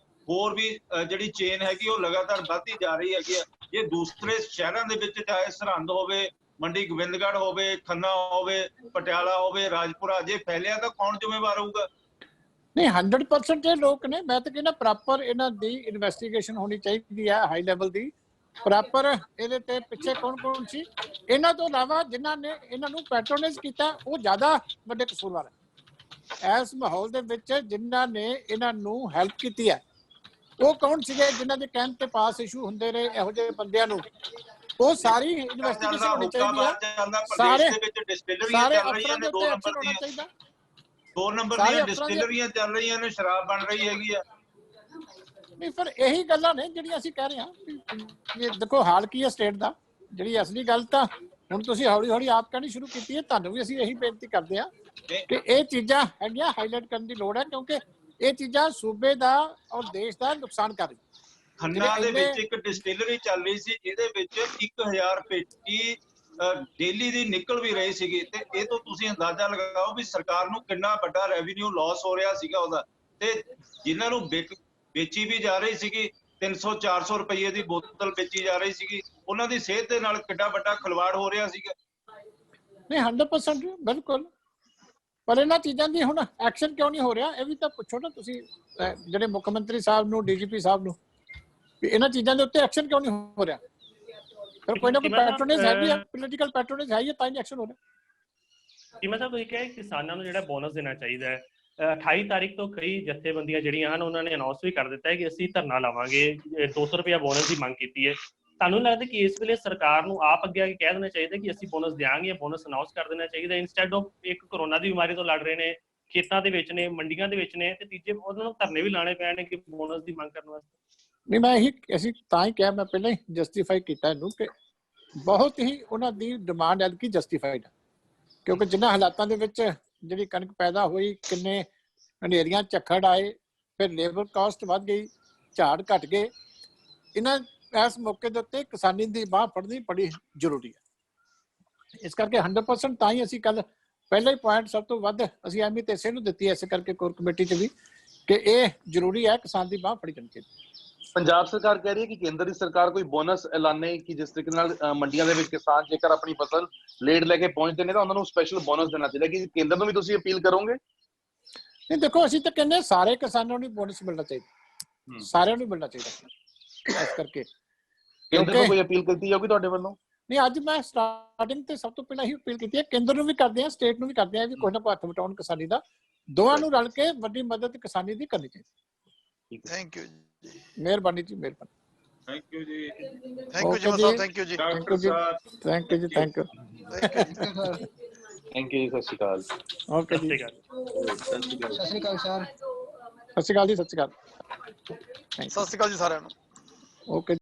ਹੋਰ ਵੀ ਜਿਹੜੀ ਚੇਨ ਹੈਗੀ ਉਹ ਲਗਾਤਾਰ ਵੱਧਦੀ ਜਾ ਰਹੀ ਹੈਗੀ ਆ। ਇਹ ਦੂਸਰੇ ਸ਼ਹਿਰਾਂ ਦੇ ਵਿੱਚ, ਚਾਹੇ ਸਰਹੰਦ ਹੋਵੇ, ਮੰਡੀ ਗੋਬਿੰਦਗੜ੍ਹ ਹੋਵੇ, ਖੰਨਾ ਹੋਵੇ, ਪਟਿਆਲਾ ਹੋਵੇ, ਰਾਜਪੁਰਾ, ਜੇ ਫੈਲਿਆ ਤਾਂ ਕੌਣ ਜ਼ਿੰਮੇਵਾਰ ਹੋਊਗਾ?
ਨਹੀਂ, 100% ਇਹ ਲੋਕ ਨੇ। ਮੈਂ ਤਾਂ ਕਹਿੰਦਾ ਪ੍ਰੋਪਰ ਇਹਨਾਂ ਦੀ ਇਨਵੈਸਟੀਗੇਸ਼ਨ ਹੋਣੀ ਚਾਹੀਦੀ ਹੈ, ਹਾਈ ਲੈਵਲ ਦੀ, ਪ੍ਰੋਪਰ। ਇਹਦੇ ਤੇ ਪਿੱਛੇ ਕੌਣ ਸੀ? ਇਹਨਾਂ ਤੋਂ ਇਲਾਵਾ ਜਿਨ੍ਹਾਂ ਨੇ ਇਹਨਾਂ ਨੂੰ ਪੈਟਰੋਨਾਈਜ਼ ਕੀਤਾ, ਉਹ ਜ਼ਿਆਦਾ ਵੱਡੇ ਕਸੂਰਵਾਰ ਹੈ। ਇਸ ਮਾਹੌਲ ਦੇ ਵਿੱਚ ਜਿਨ੍ਹਾਂ ਨੇ ਇਹਨਾਂ ਨੂੰ ਹੈਲਪ ਕੀਤੀ ਹੈ, ਉਹ ਕੌਣ ਸੀਗੇ? ਜਿਨ੍ਹਾਂ ਦੇ ਕਹਿਣ ਤੇ ਪਾਸ ਇਸ਼ੂ ਹੁੰਦੇ ਰਹੇ ਇਹੋ ਜਿਹੇ ਬੰਦਿਆਂ ਨੂੰ, ਉਹ ਸਾਰੀ ਇਨਵੈਸਟੀਗੇਸ਼ਨ ਹੋਣੀ ਚਾਹੀਦੀ ਹੈ। ਸਾਰੇ ਅਫਸਰਾਂ ਦੇ ਉੱਤੇ ਐਕਸ਼ਨ ਹੋਣਾ ਚਾਹੀਦਾ।
2 ਨੰਬਰ ਦੀਆਂ ਡਿਸਟਿਲਰੀਆਂ ਚੱਲ ਰਹੀਆਂ ਨੇ, ਸ਼ਰਾਬ ਬਣ ਰਹੀ ਹੈਗੀ ਆ।
ਨਹੀਂ, ਫਿਰ ਇਹੀ ਗੱਲਾਂ ਨੇ ਜਿਹੜੀਆਂ ਅਸੀਂ ਕਹਿ ਰਹੇ ਹਾਂ। ਦੇਖੋ ਹਾਲ ਕੀ ਹੈ ਸਟੇਟ ਦਾ। ਜਿਹੜੀ ਅਸਲੀ ਗੱਲ ਤਾਂ ਹੁਣ ਤੁਸੀਂ ਹੌਲੀ ਹੌਲੀ ਆਪ ਕਹਿਣੀ ਸ਼ੁਰੂ ਕੀਤੀ ਹੈ। ਤੁਹਾਨੂੰ ਵੀ ਅਸੀਂ ਇਹੀ ਬੇਨਤੀ ਕਰਦੇ ਹਾਂ ਕਿ ਇਹ ਚੀਜ਼ਾਂ ਹੈਗੀਆਂ, ਹਾਈਲਾਈਟ ਕਰਨ ਦੀ ਲੋੜ ਹੈ, ਕਿਉਂਕਿ ਇਹ ਚੀਜ਼ਾਂ ਸੂਬੇ ਦਾ ਔਰ ਦੇਸ਼ ਦਾ ਨੁਕਸਾਨ ਕਰ ਰਹੀ।
ਖੰਨਾ ਦੇ ਵਿੱਚ ਇੱਕ ਡਿਸਟਿਲਰੀ ਚੱਲ ਰਹੀ ਸੀ, ਜਿਹਦੇ ਵਿੱਚ 1000 ਪੇਟੀ ਡੇਲੀ ਦੀ ਨਿਕਲ ਵੀ ਰਹੀ ਸੀਗੀ, ਤੇ ਇਹ ਤੋਂ ਤੁਸੀਂ ਅੰਦਾਜ਼ਾ ਲਗਾਓ ਵੀ ਸਰਕਾਰ ਨੂੰ ਕਿੰਨਾ ਵੱਡਾ ਰੈਵਨਿਊ ਲਾਸ ਹੋ ਰਿਹਾ ਸੀਗਾ ਉਹਦਾ। ਤੇ ਜਿਨ੍ਹਾਂ ਨੂੰ ਵੇਚੀ ਵੀ ਜਾ ਰਹੀ ਸੀਗੀ, 300-400 ਰੁਪਏ ਦੀ ਬੋਤਲ ਵੇਚੀ ਜਾ ਰਹੀ ਸੀਗੀ, ਉਹਨਾਂ ਦੀ ਸਿਹਤ ਦੇ ਨਾਲ ਕਿੰਨਾ ਵੱਡਾ ਖਿਲਵਾੜ ਹੋ ਰਿਹਾ ਸੀਗਾ।
ਨਹੀਂ, 100% ਬਿਲਕੁਲ। ਪਰ ਇਹਨਾਂ ਚੀਜ਼ਾਂ ਦੀ ਹੁਣ ਐਕਸ਼ਨ ਕਿਉਂ ਨਹੀਂ ਹੋ ਰਿਹਾ? ਇਹ ਵੀ ਤਾਂ ਪੁੱਛੋ ਨਾ ਤੁਸੀਂ ਜਿਹੜੇ ਮੁੱਖ ਮੰਤਰੀ ਸਾਹਿਬ ਨੂੰ, ਡੀਜੀਪੀ ਸਾਹਿਬ ਨੂੰ, ਵੀ ਇਹਨਾਂ ਚੀਜ਼ਾਂ ਦੇ ਉੱਤੇ ਐਕਸ਼ਨ ਕਿਉਂ ਨਹੀਂ ਹੋ ਰਿਹਾ? ਫਿਰ ਕੋਈ ਨਾ ਕੋਈ ਪੈਟਰੋਨਾਈਜ਼ ਹੈਗੀ ਆ, ਪੋਲੀਟੀਕਲ ਪੈਟਰੋਨਾਈਜ਼ ਹੈ, ਤਾਂ ਹੀ ਐਕਸ਼ਨ ਹੋ ਰਿਹਾ।
ਚੀਮਾ ਸਾਹਿਬ, ਤੁਸੀਂ ਕਿਹਾ ਕਿਸਾਨਾਂ ਨੂੰ ਜਿਹੜਾ ਬੋਨਸ ਦੇਣਾ ਚਾਹੀਦਾ ਹੈ। 28 ਤਾਰੀਖ ਤੋਂ ਕਈ ਜਥੇਬੰਦੀਆਂ ਜਿਹੜੀਆਂ ਹਨ ਉਹਨਾਂ ਨੇ ਅਨਾਉਂਸ ਵੀ ਕਰ ਦਿੱਤਾ ਹੈ ਕਿ ਅਸੀਂ ਧਰਨਾ ਲਾਵਾਂਗੇ, 200 ਰੁਪਇਆ ਬੋਨਸ ਦੀ ਮੰਗ ਕੀਤੀ ਹੈ। ਤੁਹਾਨੂੰ ਲੱਗਦਾ ਕਿ ਇਸ ਵੇਲੇ ਸਰਕਾਰ ਨੂੰ ਆਪ ਅੱਗੇ ਆ ਕੇ ਕਹਿ ਦੇਣਾ ਚਾਹੀਦਾ ਕਿ ਅਸੀਂ ਬੋਨਸ ਦਿਆਂਗੇ, ਬੋਨਸ ਅਨਾਉਂਸ ਕਰ ਦੇਣਾ ਚਾਹੀਦਾ, ਇੰਸਟੈਡ ਆਫ ਇੱਕ ਕਰੋਨਾ ਦੀ ਬਿਮਾਰੀ ਤੋਂ ਲੜ ਰਹੇ ਨੇ, ਖੇਤਾਂ ਦੇ ਵਿੱਚ ਨੇ, ਮੰਡੀਆਂ ਦੇ ਵਿੱਚ ਨੇ, ਤੇ ਤੀਜੇ ਉਹਨਾਂ ਨੂੰ ਧਰਨੇ ਵੀ ਲਾਣੇ ਪੈਣੇ ਕਿ ਬੋਨਸ ਦੀ ਮੰਗ ਕਰਨ ਵਾਸਤੇ?
ਨਹੀਂ, ਮੈਂ ਅਸੀਂ ਤਾਂ ਹੀ ਕਿਹਾ, ਮੈਂ ਪਹਿਲਾਂ ਹੀ ਜਸਟੀਫਾਈ ਕੀਤਾ ਇਹਨੂੰ ਕਿ ਬਹੁਤ ਹੀ ਉਹਨਾਂ ਦੀ ਡਿਮਾਂਡ ਐਤਕੀ ਜਸਟੀਫਾਈਡ ਹੈ, ਕਿਉਂਕਿ ਜਿਨ੍ਹਾਂ ਹਾਲਾਤਾਂ ਦੇ ਵਿੱਚ ਜਿਹੜੀ ਕਣਕ ਪੈਦਾ ਹੋਈ, ਕਿੰਨੇ ਹਨੇਰੀਆਂ ਝੱਖੜ ਆਏ, ਫਿਰ ਲੇਬਰ ਕਾਸਟ ਵੱਧ ਗਈ, ਝਾੜ ਘਟ ਗਏ। ਇਸ ਮੌਕੇ ਦੇ ਉੱਤੇ ਕਿਸਾਨੀ ਦੀ ਬਾਂਹ ਫੜਨੀ ਬੜੀ ਜ਼ਰੂਰੀ ਹੈ। ਇਸ ਕਰਕੇ 100% ਤਾਂ ਹੀ ਅਸੀਂ ਕੱਲ ਪਹਿਲਾ ਹੀ ਪੁਆਇੰਟ ਸਭ ਤੋਂ ਵੱਧ ਅਸੀਂ ਅਹਿਮੀਅਤ ਇਸੇ ਨੂੰ ਦਿੱਤੀ ਹੈ, ਇਸੇ ਕਰਕੇ ਕੋਰ ਕਮੇਟੀ 'ਚ ਵੀ, ਕਿ ਇਹ ਜ਼ਰੂਰੀ ਹੈ, ਕਿਸਾਨ ਦੀ ਬਾਂਹ ਫੜੀ ਜਾਣੀ ਚਾਹੀਦੀ।
ਪੰਜਾਬ ਸਰਕਾਰ ਕਹਿ ਰਹੀ ਹੈ ਕਿ ਕੇਂਦਰ ਦੀ ਸਰਕਾਰ ਕੋਈ ਬੋਨਸ ਐਲਾਨੇ ਕਿ ਜਿਸ ਤਰੀਕੇ ਨਾਲ ਮੰਡੀਆਂ ਦੇ ਵਿੱਚ ਕਿਸਾਨ ਜੇਕਰ ਆਪਣੀ ਫਸਲ ਲੇਟ ਲੈ ਕੇ ਪਹੁੰਚਦੇ ਨੇ ਤਾਂ ਉਹਨਾਂ ਨੂੰ ਸਪੈਸ਼ਲ ਬੋਨਸ ਦੇਣਾ ਚਾਹੀਦਾ। ਕਿ ਕੇਂਦਰ ਨੂੰ ਵੀ ਤੁਸੀਂ ਅਪੀਲ ਕਰੋਗੇ?
ਨਹੀਂ, ਦੇਖੋ ਅਸੀਂ ਤਾਂ ਕਹਿੰਦੇ ਸਾਰੇ ਕਿਸਾਨਾਂ ਨੂੰ ਬੋਨਸ ਮਿਲਣਾ ਚਾਹੀਦਾ, ਸਾਰਿਆਂ ਨੂੰ ਮਿਲਣਾ ਚਾਹੀਦਾ। ਇਸ ਕਰਕੇ
ਕੇਂਦਰ ਨੂੰ ਕੋਈ ਅਪੀਲ ਕੀਤੀ ਜਾਊਗੀ ਤੁਹਾਡੇ ਵੱਲੋਂ?
ਨਹੀਂ, ਅੱਜ ਮੈਂ ਸਟਾਰਟਿੰਗ ਤੇ ਸਭ ਤੋਂ ਪਹਿਲਾਂ ਹੀ ਅਪੀਲ ਕੀਤੀ ਹੈ, ਕੇਂਦਰ ਨੂੰ ਵੀ ਕਰਦੇ ਹਾਂ, ਸਟੇਟ ਨੂੰ ਵੀ ਕਰਦੇ ਹਾਂ, ਵੀ ਕੋਈ ਨਾ ਕੋਈ ਹੱਥ ਵਟਾਉਣ ਕਿਸਾਨੀ ਦਾ। ਦੋਵਾਂ ਨੂੰ ਰਲ ਕੇ ਵੱਡੀ ਮਦਦ ਕਿਸਾਨੀ ਦੀ ਕਰਨੀ ਚਾਹੀਦੀ।
ਥੈਂਕ ਯੂ ਜੀ,
ਮਿਹਰਬਾਨੀ ਜੀ, ਮਿਹਰਬਾਨੀ।
ਥੈਂਕ ਯੂ ਜੀ,
ਥੈਂਕ ਯੂ ਜੀ ਸਾਹਿਬ, ਥੈਂਕ ਯੂ ਜੀ,
ਥੈਂਕ ਯੂ ਜੀ, ਥੈਂਕ ਯੂ ਜੀ, ਥੈਂਕ ਯੂ,
ਥੈਂਕ ਯੂ ਜੀ, ਸਤਿ ਸ਼੍ਰੀ ਅਕਾਲ।
ਓਕੇ ਜੀ,
ਸਤਿ ਸ਼੍ਰੀ ਅਕਾਲ ਸਰ।
ਸਤਿ ਸ਼੍ਰੀ ਅਕਾਲ ਜੀ, ਸਤਿ ਸ਼੍ਰੀ ਅਕਾਲ,
ਸਤਿ ਸ਼੍ਰੀ ਅਕਾਲ ਜੀ ਸਾਰਿਆਂ ਨੂੰ।
ਓਕੇ।